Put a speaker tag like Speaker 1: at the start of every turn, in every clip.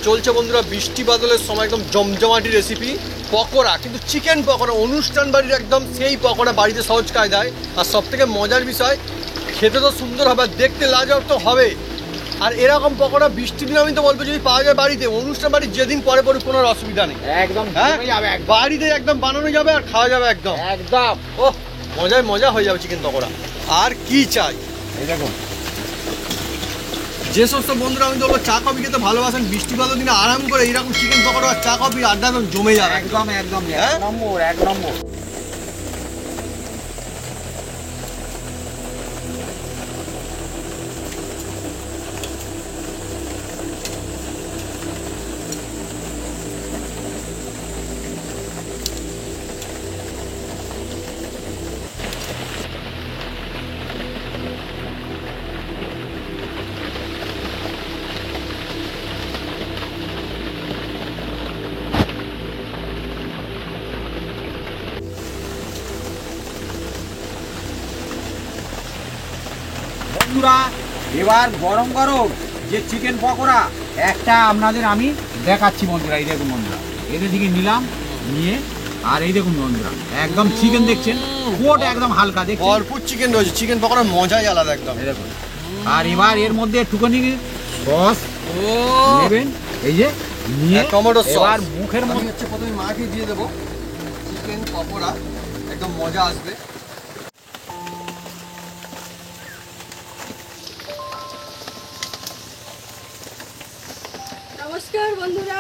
Speaker 1: চলছে বন্ধুরা বৃষ্টি বাদলের সময় একদম জমজমাটি রেসিপি পকোড়া, কিন্তু চিকেন পকোড়া, অনুষ্ঠান বাড়ির একদম সেই পকোড়া বাড়িতে সহজ কায়দায়। আর সব থেকে মজার বিষয়, খেতে তো সুন্দর হবে, দেখতে লাজবাব তো হবে। আর এরকম পকোড়া বৃষ্টির দিন আমি তো বলবো যদি পাওয়া যায় বাড়িতে, অনুষ্ঠান বাড়ি যেদিন পরে পরে কোনো অসুবিধা নেই,
Speaker 2: একদম
Speaker 1: বাড়িতে একদম বানানো যাবে আর খাওয়া যাবে একদম
Speaker 2: একদম।
Speaker 1: ও মজায় মজা হয়ে যাবে চিকেন পকোড়া। আর কি চাই,
Speaker 2: এই দেখুন
Speaker 1: যে সমস্ত বন্ধুরা আমি তো বলবো চা কফি খেতে ভালোবাসেন, বৃষ্টি বাদল দিনে আরাম করে এইরকম চিকেন পকোড়া আর চা কফি আড্ডা একদম জমে যাবে
Speaker 2: একদম একদম এক নম্বর এক নম্বর। বন্ধুরা এবার গরম গরম যে চিকেন পকোড়া একটা আপনাদের আমি দেখাচ্ছি বন্ধুরা। এই দেখুন বন্ধুরা, এদের দিকে নিলাম, নিয়ে আর এই দেখুন বন্ধুরা একদম চিকেন দেখছেন, কোট একদম হালকা দেখছেন,
Speaker 1: ভরপুর চিকেন রয়েছে। চিকেন পকোড়ার মজাই আলাদা একদম।
Speaker 2: এই দেখুন। আর এবার এর মধ্যে একটুখানি সস নেবেন, এই যে নিয়ে
Speaker 1: টমেটো সস।
Speaker 2: এবার মুখের মধ্যে
Speaker 1: হচ্ছে প্রথমে মাকে দিয়ে দেবো চিকেন পকোড়া, একদম মজা আসবে।
Speaker 3: নমস্কার বন্ধুরা,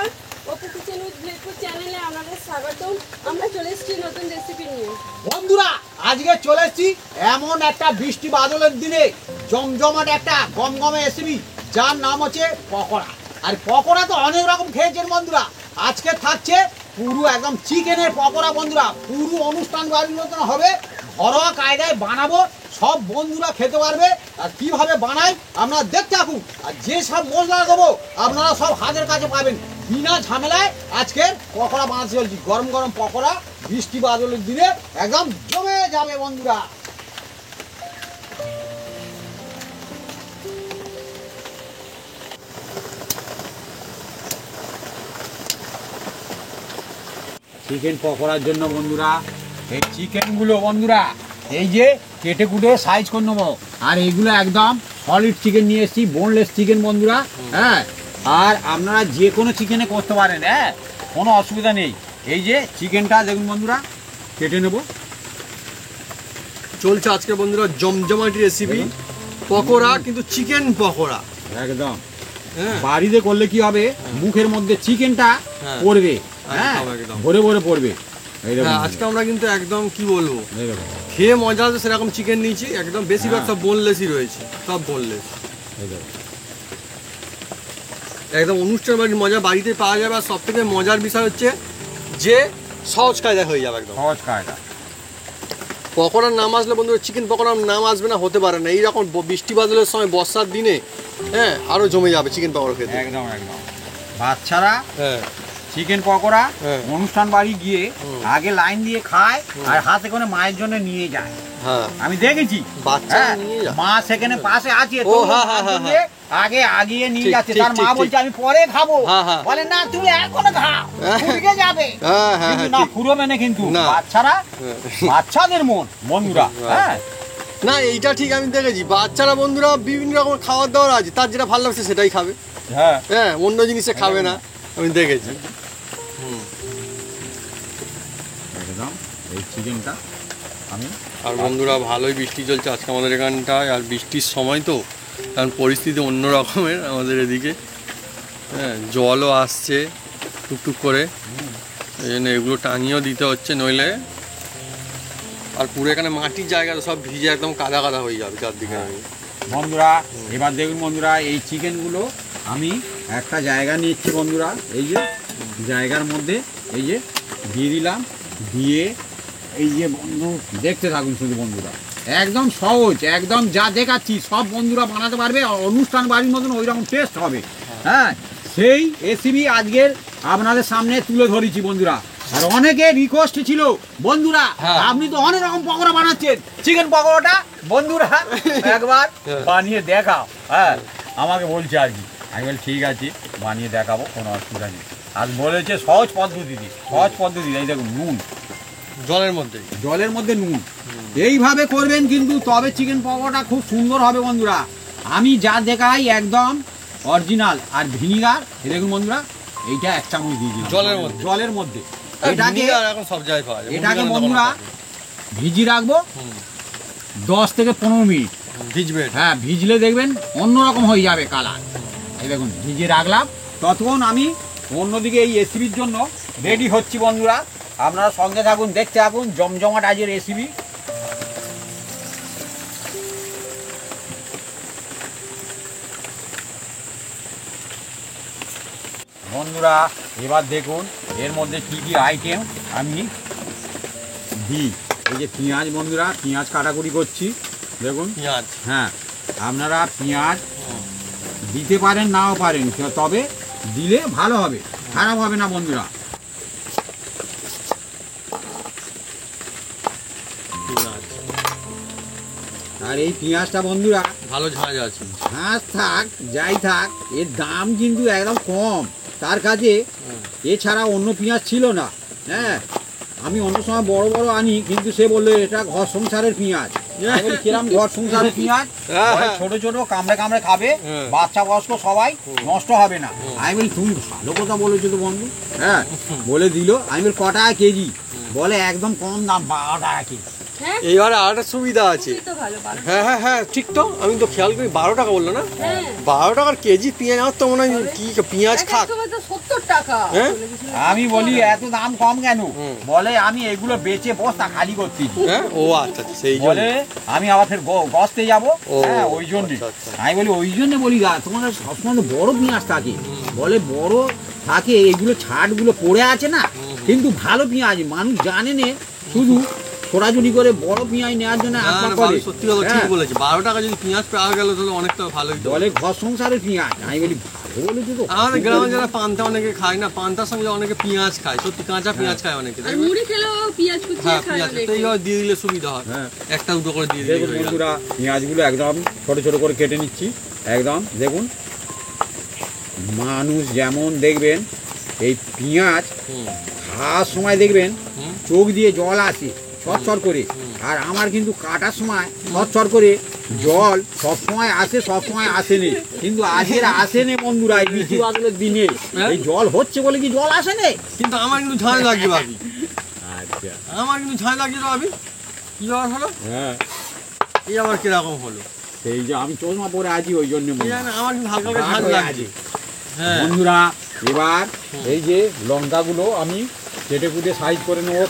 Speaker 3: অপু কিচেন উইথ ব্লেডপুর চ্যানেলে আপনাদের স্বাগতম। আমরা চলে এসেছি নতুন রেসিপি নিয়ে।
Speaker 2: বন্ধুরা আজকে চলে এসেছি এমন একটা বৃষ্টি বাদলের দিনে জমজমাট একটা গমগমে রেসিপি, যার নাম হচ্ছে পকোড়া। আর পকোড়া তো অনেক রকম খেয়েছেন বন্ধুরা, আজকে থাকছে পুরো একদম চিকেনের পকোড়া বন্ধুরা। পুরো অনুষ্ঠান বাড়ির মতন হবে, ঘরোয়া কায়দায় বানাবো, সব বন্ধুরা খেতে পারবে। আর কিভাবে বানাই আপনারা দেখতে থাকুন। আর যে সব মশলা দেবো আপনারা সব হাতের কাছে পাবেন, বিনা ঝামেলায় আজকের পকোড়া বানাতে চলছি। গরম গরম পকোড়া বৃষ্টি বাদলের দিনে একদম জমে যাবে বন্ধুরা। চিকেন পকোড়ার জন্য বন্ধুরা এই চিকেনগুলো বন্ধুরা এই যে কেটে কুটে সাইজ করে নেবো। আর এইগুলো একদম সলিড চিকেন নিয়ে এসেছি, বোনলেস চিকেন বন্ধুরা। হ্যাঁ, আর আপনারা যে কোনো চিকেনে করতে পারেন, হ্যাঁ কোনো অসুবিধা নেই। এই যে চিকেনটা দেখুন বন্ধুরা কেটে নেব।
Speaker 1: চলছে আজকে বন্ধুরা জমজমাটি রেসিপি পকোড়া, কিন্তু চিকেন পকোড়া
Speaker 2: একদম
Speaker 1: হ্যাঁ
Speaker 2: বাড়িতে করলে কি হবে, মুখের মধ্যে চিকেনটা
Speaker 1: হ্যাঁ,
Speaker 2: পড়বে, হ্যাঁ
Speaker 1: একদম, একদম।
Speaker 2: ভরে ভরে পড়বে। এই দেখুন
Speaker 1: হ্যাঁ, আজকে আমরা কিন্তু একদম কি বলবো,
Speaker 2: এই দেখুন,
Speaker 1: খেয়ে মজা আছে সেরকম চিকেন নিয়েছি। একদম বেশিরভাগ
Speaker 2: হ্যাঁ।
Speaker 1: সব বোনলেসই রয়েছে, সব বোনলেস।
Speaker 2: এই দেখুন।
Speaker 1: একদম অনুষ্ঠান বাড়ির মজা বাড়িতে পাওয়া যাবে। আর সব থেকে মজার বিষয় হচ্ছে যে সহজ কায়দা হয়ে যাবে একদম।
Speaker 2: সহজ কায়দা।
Speaker 1: পকোড়ার নাম আসলে বন্ধুরা চিকেন পকোড়ার নাম আসবে না, হতে পারে না। এইরকম বৃষ্টি বাদলের সময় বর্ষার দিনে হ্যাঁ আরো জমে যাবে চিকেন পকোড়া খেতে।
Speaker 2: একদম একদম। বাচ্চারা
Speaker 1: হ্যাঁ
Speaker 2: চিকেন পকোড়া
Speaker 1: হ্যাঁ।
Speaker 2: অনুষ্ঠান বাড়ি গিয়ে আগে লাইন দিয়ে খায়, আর হাতে করে মায়ের জন্য নিয়ে যায়।
Speaker 1: হ্যাঁ
Speaker 2: আমি দেখেছি
Speaker 1: বাচ্চারা
Speaker 2: হ্যাঁ,
Speaker 1: নিয়ে যায়।
Speaker 2: মা সেখানে পাশে আছে,
Speaker 1: ও,
Speaker 2: তো
Speaker 1: হ্যাঁ,
Speaker 2: মার
Speaker 1: হ্যাঁ,
Speaker 2: জন্যে
Speaker 1: হ্যাঁ।
Speaker 2: আগে আগিয়ে নিয়ে
Speaker 1: ঠিক,
Speaker 2: যাচ্ছে।
Speaker 1: ঠিক,
Speaker 2: তার মা
Speaker 1: ঠিক,
Speaker 2: বলছে
Speaker 1: ঠিক।
Speaker 2: আমি পরে খাবো,
Speaker 1: হ্যাঁ, হ্যাঁ।
Speaker 2: বলে না তুমি এখন খাও,
Speaker 1: হ্যাঁ।
Speaker 2: ফুটকে যাবে।
Speaker 1: হ্যাঁ, হ্যাঁ,
Speaker 2: কিন্তু
Speaker 1: হ্যাঁ,
Speaker 2: না,
Speaker 1: ঠিক।
Speaker 2: ফুরবে না কিন্তু
Speaker 1: না।
Speaker 2: বাচ্চারা,
Speaker 1: হ্যাঁ।
Speaker 2: বাচ্চাদের মন বন্ধুরা। হ্যাঁ
Speaker 1: না এইটা ঠিক, আমি দেখেছি বাচ্চারা বন্ধুরা বিভিন্ন রকম খাবার দাবার আছে, তার যেটা ভালো লাগছে সেটাই খাবে।
Speaker 2: হ্যাঁ
Speaker 1: হ্যাঁ, অন্য জিনিসে খাবে না, আমি দেখেছি।
Speaker 2: একদম। এই চিকেনটা আমি
Speaker 1: আর বন্ধুরা ভালোই বৃষ্টি চলছে আজকে আমাদের এখানটায়। আর বৃষ্টির সময় তো কারণ পরিস্থিতি অন্য রকমের আমাদের এদিকে। হ্যাঁ, জলও আসছে টুকটুক করে, এই জন্য এগুলো টাঙিয়েও দিতে হচ্ছে, নইলে আর পুরো এখানে মাটির জায়গা তো সব ভিজে একদম কাদা কাদা হয়ে যাবে চারদিকে।
Speaker 2: বন্ধুরা এবার দেখুন বন্ধুরা, এই চিকেনগুলো আমি একটা জায়গা নিচ্ছি বন্ধুরা। এই যে জায়গার মধ্যে এই যে দিয়ে দিলাম, দিয়ে এই যে বন্ধু দেখতে থাকুন শুধু বন্ধুরা, একদম সহজ, একদম যা দেখাচ্ছি সব বন্ধুরা বানাতে পারবে। অনুষ্ঠান বাড়ির মতন ওই রকম টেস্ট হবে। হ্যাঁ, সেই রেসিপি আজকের আপনাদের সামনে তুলে ধরেছি বন্ধুরা। আর অনেকে রিকোয়েস্ট ছিল বন্ধুরা, আপনি তো অনেক রকম পকোড়া বানাচ্ছেন, চিকেন পকোড়াটা বন্ধুরা একবার বানিয়ে দেখাও। হ্যাঁ, আমাকে বলছে আর কি। আমি বলি ঠিক আছে, বানিয়ে দেখাবো, কোনো অসুবিধা নেই। আর বলেছে সহজ পদ্ধতি, এই দেখুন নুন,
Speaker 1: জলের মধ্যে
Speaker 2: নুন এইভাবে করবেন কিন্তু, তবে চিকেন পকোড়াটা খুব সুন্দর হবে বন্ধুরা। আমি যা দেখাই একদম অরিজিনাল। আর ভিনিগার এই দেখুন বন্ধুরা, এইটা 1 চামচ দিয়ে দিন জলের মধ্যে। এটাকে
Speaker 1: এখন সব জায়গায় পাওয়া যায়।
Speaker 2: এটাকে বন্ধুরা ভিজিয়ে রাখবো 10 থেকে 15 মিনিট।
Speaker 1: ভিজবে?
Speaker 2: হ্যাঁ, ভিজলে দেখবেন অন্যরকম হয়ে যাবে কালার। এই দেখুন ভিজিয়ে রাখলাম, ততক্ষণ আমি অন্যদিকে এই রেসিপির জন্য রেডি হচ্ছি বন্ধুরা। আপনারা সঙ্গে থাকুন, দেখতে থাকুন জমজমাট আজকের রেসিপি। বন্ধুরা এবার দেখুন এর মধ্যে কি কি আইটেম আমি দিই। এই যে পেঁয়াজ বন্ধুরা, পেঁয়াজ কাটাকুটি করছি দেখুন।
Speaker 1: পেঁয়াজ,
Speaker 2: হ্যাঁ, আপনারা পেঁয়াজ দিতে পারেন নাও পারেন, তবে দিলে ভালো হবে, খারাপ হবে না বন্ধুরা। আর এই পেঁয়াজটা বন্ধুরা
Speaker 1: ভালো ঝাঁজ আছে।
Speaker 2: ঝাঁজ থাক যাই থাক, এর দাম কিন্তু একদম কম তার কাছে। এছাড়া অন্য পেঁয়াজ ছিল না। হ্যাঁ, আমি অন্য সময় বড় বড় আনি, কিন্তু সে বললো এটা ঘর সংসারের পেঁয়াজ। কিরম ঘর সংসারের পেঁয়াজ, ছোট ছোট কামড়ে কামড়ে খাবে, বাচ্চা বয়স্ক সবাই, নষ্ট হবে না। আমি বলি তুমি ভালো কথা বলেছো তো বন্ধু। হ্যাঁ, বলে দিল। আমি বলি ক টাকা কেজি? বলে একদম কম দাম, 12 টাকা কেজি।
Speaker 1: এইবারে আর একটা সুবিধা আছে। হ্যাঁ ঠিক তো, আমি তো খেয়াল করি 12 টাকা বললো না? 12 টাকার কেজি পেঁয়াজ। আমার তো মনে হয় কি পেঁয়াজ খাক।
Speaker 3: 70 টাকা।
Speaker 2: আমি বলি এত দাম কম কেন? বলে আমি এগুলো বেচে বস্তা খালি করছি।
Speaker 1: ও আচ্ছা, সেই
Speaker 2: বলে আমি আবার ফের গস্তে যাবো। হ্যাঁ, ওই জন্য আমি বলি, ওই জন্য বলি তোমার সবসময় তো বড় পেঁয়াজ থাকে। বলে বড় থাকে, এগুলো ছাটগুলো পড়ে আছে না, কিন্তু ভালো পেঁয়াজ মানুষ জানে না, শুধু ছোড়াছুড়ি করে বড় পেঁয়াজ নেওয়ার জন্য
Speaker 1: সত্যি কথা ঠিক বলেছি। 12 টাকা যদি পেঁয়াজ পাওয়া গেল তাহলে অনেকটা ভালোই।
Speaker 2: বলে ঘর সংসারের পেঁয়াজ। আমি বলি ভালো বলেছি তো।
Speaker 1: আমাদের গ্রামে যারা পান্তা অনেকে খায় না, পান্তার সঙ্গে অনেকে পেঁয়াজ খায়, সত্যি কাঁচা পেঁয়াজ খায় অনেকে।
Speaker 3: মুড়ি খেলেও পেঁয়াজ কুচিয়ে খায়।
Speaker 1: হ্যাঁ, এইভাবে দিয়ে দিলে সুবিধা হয়। একটা দুটো করে দিয়ে দিলে।
Speaker 2: বন্ধুরা পেঁয়াজগুলো একদম ছোট ছোট করে কেটে নিচ্ছি একদম। দেখুন মানুষ যেমন দেখবেন এই পেঁয়াজ খাওয়ার সময় দেখবেন চোখ দিয়ে জল আসে চরচর করে, আর আমার কিন্তু কাটার সময় চরচর করে জল সব সময় আসে, সব সময় আসেনি। কিন্তু আজকের আসেনি বন্ধুরা, এই বৃষ্টি বাদলের দিনে এই জল হচ্ছে বলে কি জল আসেনি?
Speaker 1: কিন্তু আমার কিন্তু ঝাঁজ লাগছে ভাবি।
Speaker 2: আচ্ছা,
Speaker 1: আমার কিন্তু ঝাঁজ লাগছে ভাবি। কি ব্যাপার হলো?
Speaker 2: হ্যাঁ,
Speaker 1: এই আবার কিরকম হলো?
Speaker 2: সেই যে আমি চশমা পরে আছি ওই জন্য
Speaker 1: আমার কিন্তু হালকা করে ঝাঁজ লাগছে। হ্যাঁ
Speaker 2: বন্ধুরা, এবার এই যে লঙ্কাগুলো আমি কেটে কুটে সাইজ করে নেবো।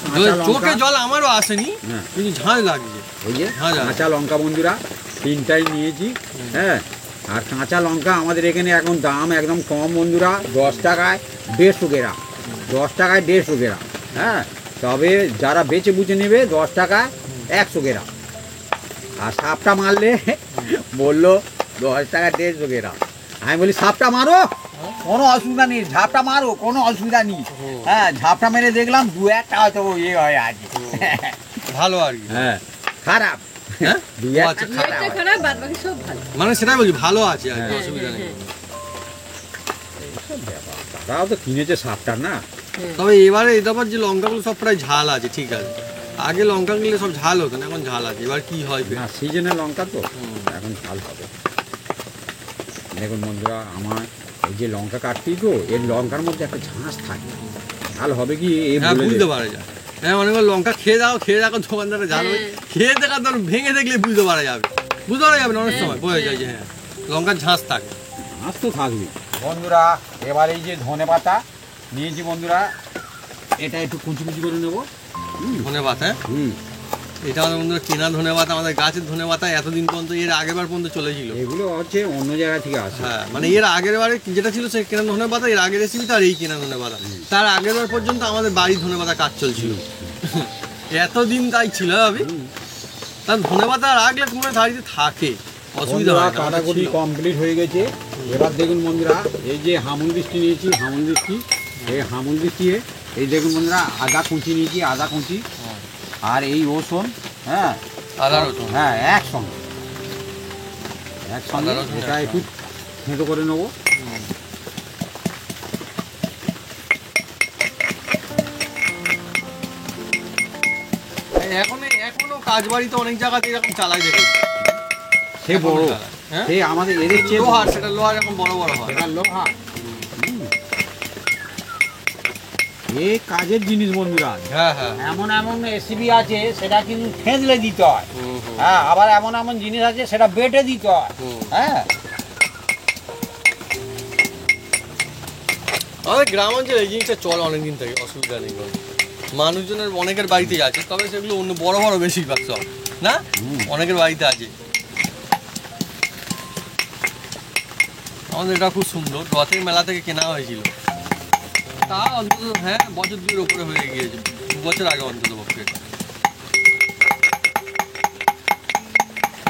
Speaker 1: চোখে জল আমারও আসেনি, কিন্তু ঝাঁজ লাগছে।
Speaker 2: এই যে কাঁচা লঙ্কা বন্ধুরা 3টাই নিয়েছি। হ্যাঁ, আর কাঁচা লঙ্কা আমাদের এখানে এখন দাম একদম কম বন্ধুরা, 10 টাকায় 150 গ্রাম। 10 টাকায় 150 গ্রাম। হ্যাঁ, তবে যারা বেচে বুঝে নেবে 10 টাকায় 100 গ্রাম। আর সাপটা মারলে বললো 10 টাকা 150 গ্রাম। আমি বলি সাপটা মারো, কোনো অসুবিধা নেই, ঝাপটা মারো, কোনো অসুবিধা নেই। হ্যাঁ, ঝাপটা মেরে দেখলাম 2-1টা হয়তো ইয়ে হয় আছে,
Speaker 1: ভালো আর কি।
Speaker 2: হ্যাঁ, খারাপ।
Speaker 1: হ্যাঁ,
Speaker 2: 2-1টা
Speaker 3: খারাপ, বাদ বাকি সব ভালো।
Speaker 1: মানে সেটাই বলছি, ভালো আছে আর কি, অসুবিধা নেই।
Speaker 2: তারাও তো কিনেছে সাপটা না।
Speaker 1: তবে এবারে এবার যে লঙ্কাগুলো সব প্রায় ঝাল আছে, ঠিক আছে। আগে লঙ্কা গুলো সব ঝাল হতো না, এখন ঝাল আছে। এবার কি হয়
Speaker 2: না, সিজনের লঙ্কা তো এখন ঝাল হবে। দেখুন বন্ধুরা, আমার এই যে লঙ্কা কাটছি তো, এর লঙ্কার মধ্যে একটা ঝাঁস থাকে, ঝাল হবে কি
Speaker 1: বুঝতে পারা যায়। হ্যাঁ, অনেকবার লঙ্কা খেয়ে দেখো দোকানদারে ঝাল হবে, খেয়ে দেখা ধর ভেঙে দেখলে বুঝতে পারা যাবে না, অনেক সময় বোঝা যায় যে হ্যাঁ লঙ্কার ঝাঁস থাকে।
Speaker 2: ঝাঁস তো থাকবে বন্ধুরা। এবার এই যে ধনে পাতা নিয়েছি বন্ধুরা, এটা একটু কুচি কুচি করে নেবো।
Speaker 1: ধনে পাতা, এটা আমাদের বন্ধুরা কেনা ধনে পাতা, আমাদের গাছের ধনে পাতা এতদিন পর্যন্ত, এর আগের বার পর্যন্ত চলেছিল।
Speaker 2: এগুলো হচ্ছে অন্য জায়গা থেকে আসে।
Speaker 1: হ্যাঁ, মানে এর আগের বারে যেটা ছিল সে কেনা ধনে পাতা, এর আগের রেসিপি তার এই কেনা ধনে পাতা। তার আগের বার পর্যন্ত আমাদের বাড়ির ধনে পাতা কাজ চলছিল এতদিন, তাই ছিল ভাবি। তার ধনে পাতা রাখলে তোমার বাড়িতে থাকে, অসুবিধা হয় না।
Speaker 2: কাটাকুটি কমপ্লিট হয়ে গেছে। এবার দেখুন বন্ধুরা, এই যে হামুল দৃষ্টি নিয়েছি, হামুল দৃষ্টি, এই হামুল দৃষ্টি, এই দেখুন বন্ধুরা আদা কুচি নিয়েছি, আদা কুচি, আর এই রসুন। হ্যাঁ,
Speaker 1: আদা রসুন,
Speaker 2: হ্যাঁ, একসঙ্গে এটা একটু থেঁতো করে নেবো।
Speaker 1: এখনো কাজ বাড়িতে অনেক জায়গাতে এরকম চালাই দেখি।
Speaker 2: সে বড়,
Speaker 1: হ্যাঁ
Speaker 2: সে আমাদের এদের চেয়ে
Speaker 1: লোহার, সেটা লোহার এরকম বড় বড় হয়।
Speaker 2: এটা লোহা। এ কাজের জিনিস বন্ধুরা।
Speaker 1: হ্যাঁ হ্যাঁ
Speaker 2: এমন এমন এসিবি আছে সেটা কিন্তু থেঁতলে দিতে হয়।
Speaker 1: হুম, হুম,
Speaker 2: হ্যাঁ, আবার এমন এমন জিনিস আছে সেটা বেটে দিতে হয়।
Speaker 1: হুম।
Speaker 2: হ্যাঁ,
Speaker 1: আমাদের গ্রাম অঞ্চলে এই জিনিসটা চলে অনেকদিন থেকে, অসুবিধা নেই কোনো। মানুষজনের অনেকের বাড়িতেই আছে, তবে সেগুলো অন্য বড় বড় বেশিরভাগ সব না, অনেকের বাড়িতে আছে। আমাদের এটা খুব সুন্দর, রথের মেলা থেকে কেনা হয়েছিল, তা অন্তত হ্যাঁ বছর দুয়ের উপরে হয়ে গিয়েছে, 2 বছর আগে অন্তত পক্ষে।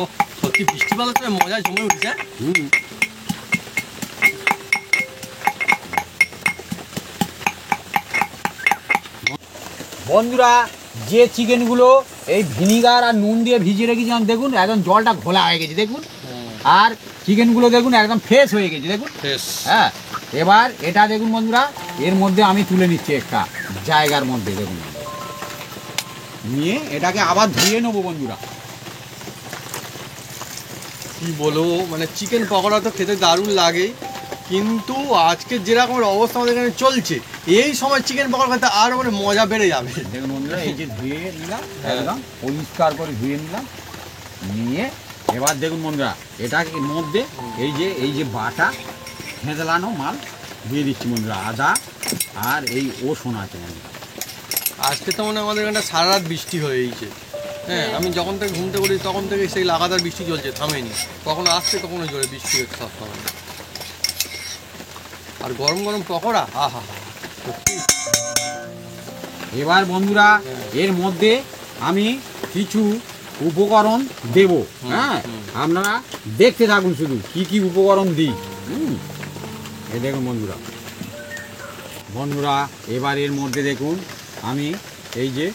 Speaker 1: ও সত্যি বৃষ্টি বাদল তো মজা জমে উঠছে।
Speaker 2: বন্ধুরা যে চিকেনগুলো এই ভিনিগার আর নুন দিয়ে ভিজিয়ে রেখেছিলাম দেখুন একদম জলটা ঘোলা হয়ে গেছে দেখুন, আর চিকেনগুলো দেখুন একদম ফ্রেশ হয়ে গেছে দেখুন।
Speaker 1: বেশ
Speaker 2: হ্যাঁ, এবার এটা দেখুন বন্ধুরা, এর মধ্যে আমি তুলে নিচ্ছি একটা জায়গার মধ্যে দেখুন, নিয়ে এটাকে আবার ধুয়ে নেবো বন্ধুরা।
Speaker 1: কি বলবো, মানে চিকেন পকোড়া তো খেতে দারুণ লাগে, কিন্তু আজকে যেরকমের অবস্থা আমাদের এখানে চলছে, এই সময় চিকেন পকোড়া খেতে আরও মানে মজা বেড়ে যাবে।
Speaker 2: দেখুন বন্ধুরা, এই যে ধুয়ে নিলাম একদম পরিষ্কার করে ধুয়ে নিলাম, নিয়ে এবার দেখুন বন্ধুরা এটাকে মধ্যে এই যে বাটা হেঁদলানো মাল দিয়ে দিচ্ছি বন্ধুরা, আদা আর এই রসুন আছে বন্ধুরা।
Speaker 1: আজকে তো মানে আমাদের এখানটা সারা রাত বৃষ্টি হয়েছে। হ্যাঁ, আমি যখন থেকে ঘুমতে করি তখন থেকে সেই লাগাতার বৃষ্টি চলছে, থামেনি, কখনো আসছে কখনো জোরে বৃষ্টি হচ্ছে সব সময়। আর গরম গরম পকোড়া, আহা সত্যি।
Speaker 2: এবার বন্ধুরা এর মধ্যে আমি কিছু উপকরণ দেব। হ্যাঁ, আপনারা দেখতে থাকুন শুধু কি কি উপকরণ দিই। এই দেখুন বন্ধুরা, এবার এর মধ্যে দেখুন আমি এই যে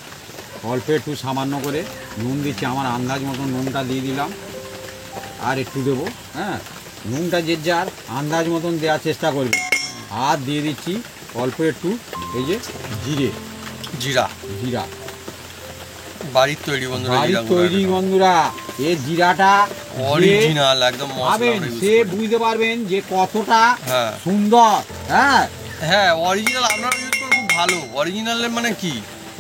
Speaker 2: অল্প একটু সামান্য করে নুন দিচ্ছি, আমার আন্দাজ মতন নুনটা দিয়ে দিলাম, আর একটু দেবো। হ্যাঁ, নুনটা যে যার আন্দাজ মতন দেওয়ার চেষ্টা করবে। আর দিয়ে দিচ্ছি অল্প একটু এই যে জিরা,
Speaker 1: বাড়ির তৈরি বন্ধুরা,
Speaker 2: বাড়ির তৈরি বন্ধুরা। এই জিরাটা
Speaker 1: অরিজিনাল একদম
Speaker 2: খাবেন সে বুঝতে পারবেন যে কতটা
Speaker 1: হ্যাঁ
Speaker 2: সুন্দর। হ্যাঁ
Speaker 1: হ্যাঁ, অরিজিনাল আপনারা ইউজ করে খুব ভালো, অরিজিনালের মানে কি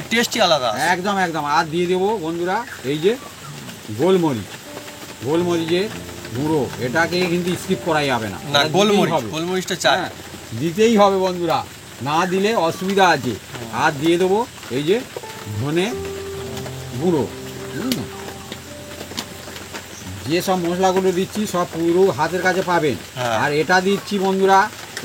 Speaker 1: টেস্টই আলাদা।
Speaker 2: একদম। আর দিয়ে দেবো বন্ধুরা এই যে গোলমরিচের গুঁড়ো, এটাকে কিন্তু স্কিপ করা যাবে না,
Speaker 1: না, গোলমরিচটা চাই,
Speaker 2: দিতেই হবে বন্ধুরা, না দিলে অসুবিধা আছে। আর দিয়ে দেবো এই যে ধনে গুঁড়ো। যেসব মশলাগুলো দিচ্ছি সব পুরো হাতের কাছে পাবেন। আর এটা দিচ্ছি বন্ধুরা,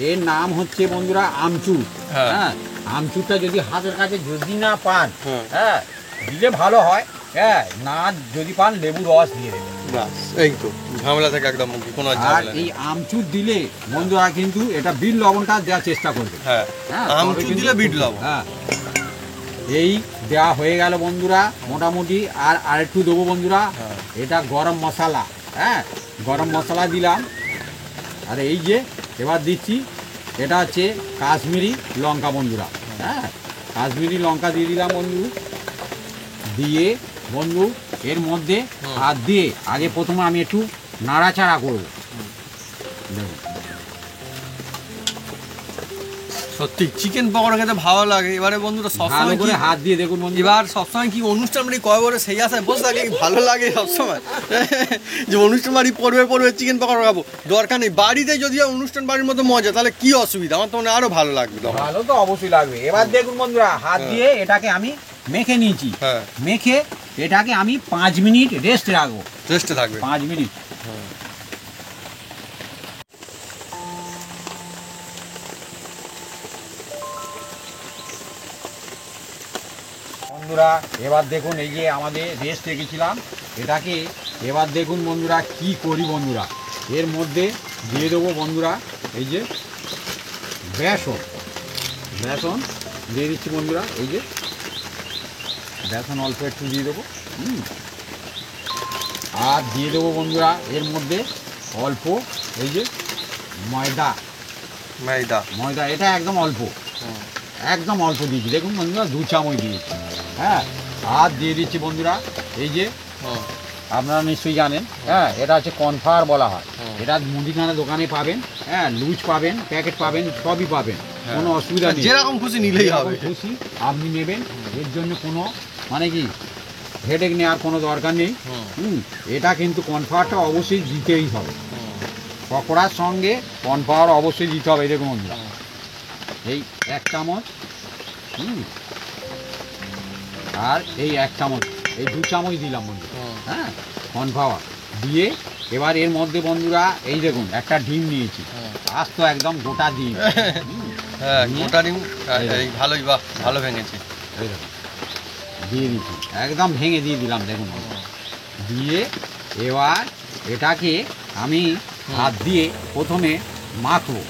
Speaker 2: এর নাম হচ্ছে বন্ধুরা আমচুর। হ্যাঁ, আমচুরটা যদি হাতের কাছে যদি না পান, হ্যাঁ দিলে ভালো হয়। হ্যাঁ, না যদি পান লেবুর রস দিয়ে দেবেন,
Speaker 1: এই তো ঝামেলা থেকে একদম মুক্তি, কোনো
Speaker 2: আর
Speaker 1: ঝামেলা নেই।
Speaker 2: এই আমচুর দিলে বন্ধুরা কিন্তু এটা বিট লবণটা দেওয়ার চেষ্টা করবে।
Speaker 1: হ্যাঁ, আমচুর দিলে বিট লবণ।
Speaker 2: হ্যাঁ, এই দেওয়া হয়ে গেল বন্ধুরা মোটামুটি। আর একটু দেবো বন্ধুরা, এটা গরম মশলা। হ্যাঁ, গরম মশলা দিলাম। আর এই যে এবার দিচ্ছি, এটা হচ্ছে কাশ্মীরি লঙ্কা বন্ধুরা। হ্যাঁ, কাশ্মীরি লঙ্কা দিয়ে দিলাম দিয়ে বন্ধু এর মধ্যে হাত দিয়ে আগে প্রথমে আমি একটু নাড়াচাড়া করবো। দেখুন,
Speaker 1: সত্যি চিকেন পকোড়া খেতে ভালো লাগে। এবারে বন্ধুরা
Speaker 2: ভালো
Speaker 1: সবসময়
Speaker 2: করে হাত দিয়ে দেখুন বন্ধু,
Speaker 1: এবার সবসময় কি অনুষ্ঠান বাড়ি কয় বলে সেই আশায় বসে থাকে, ভালো লাগে সবসময় যে অনুষ্ঠান বাড়ি পড়বে চিকেন পকোড়া খাবো, দরকার নেই। বাড়িতে যদি অনুষ্ঠান বাড়ির মতো মজা, তাহলে কি অসুবিধা, আমার তো মনে হয় আরো ভালো লাগবে।
Speaker 2: ভালো তো অবশ্যই লাগবে। এবার দেখুন বন্ধুরা, হাত দিয়ে এটাকে আমি মেখে নিয়েছি।
Speaker 1: হ্যাঁ,
Speaker 2: মেখে এটাকে আমি 5 মিনিট রেস্ট রাখবো।
Speaker 1: রেস্টে থাকবে
Speaker 2: 5 মিনিট। বন্ধুরা এবার দেখুন, এই যে আমাদের রেস্ট রেখেছিলাম এটাকে, এবার দেখুন বন্ধুরা কি করি বন্ধুরা, এর মধ্যে দিয়ে দেবো বন্ধুরা এই যে বেসন দিয়ে দিচ্ছি বন্ধুরা। এই যে বেসন অল্প একটু দিয়ে দেবো। আর দিয়ে দেবো বন্ধুরা এর মধ্যে অল্প এই যে ময়দা, এটা একদম অল্প দিয়েছি। দেখুন বন্ধুরা 2 চামচ দিয়েছি। হ্যাঁ, আর দিয়ে দিচ্ছি বন্ধুরা এই যে
Speaker 1: হুম,
Speaker 2: আপনারা নিশ্চয়ই জানেন, হ্যাঁ এটা হচ্ছে কর্নফ্লাওয়ার বলা হয়।
Speaker 1: হুম।
Speaker 2: এটা মুদিখানা দোকানে পাবেন, হ্যাঁ লুজ পাবেন, প্যাকেট পাবেন, সবই পাবেন, কোনো অসুবিধা নেই।
Speaker 1: যেরকম খুশি নিলেই
Speaker 2: যেরকম
Speaker 1: হবে।
Speaker 2: খুশি আপনি নেবেন, এর জন্য কোনো মানে কি হেডেক নেওয়ার কোনো দরকার নেই।
Speaker 1: হুম,
Speaker 2: এটা কিন্তু কর্নফ্লাওয়ারটা অবশ্যই দিতেই হবে,
Speaker 1: হুম,
Speaker 2: পকোড়ার সঙ্গে কর্নফ্লাওয়ার অবশ্যই দিতে হবে। এই দেখুন বন্ধুরা, এই 1 চামচ, আর এই 1 চামচ, এই 2 চামচ দিলাম বন্ধু,
Speaker 1: হুম।
Speaker 2: হ্যাঁ কর্নফ্লাওয়ার দিয়ে এবার এর মধ্যে বন্ধুরা এই দেখুন একটা ডিম নিয়েছি, আস্ত একদম গোটা ডিম।
Speaker 1: হ্যাঁ,
Speaker 2: নিয়ে
Speaker 1: গোটা ডিম।
Speaker 2: এই দেখুন।
Speaker 1: এই ভালোই, বাহ, ভালো ভেঙেছে।
Speaker 2: এই দেখুন দিয়ে দিচ্ছি, একদম ভেঙে দিয়ে দিলাম দেখুন। দিয়ে এবার এটাকে আমি হাত দিয়ে প্রথমে মাখবো।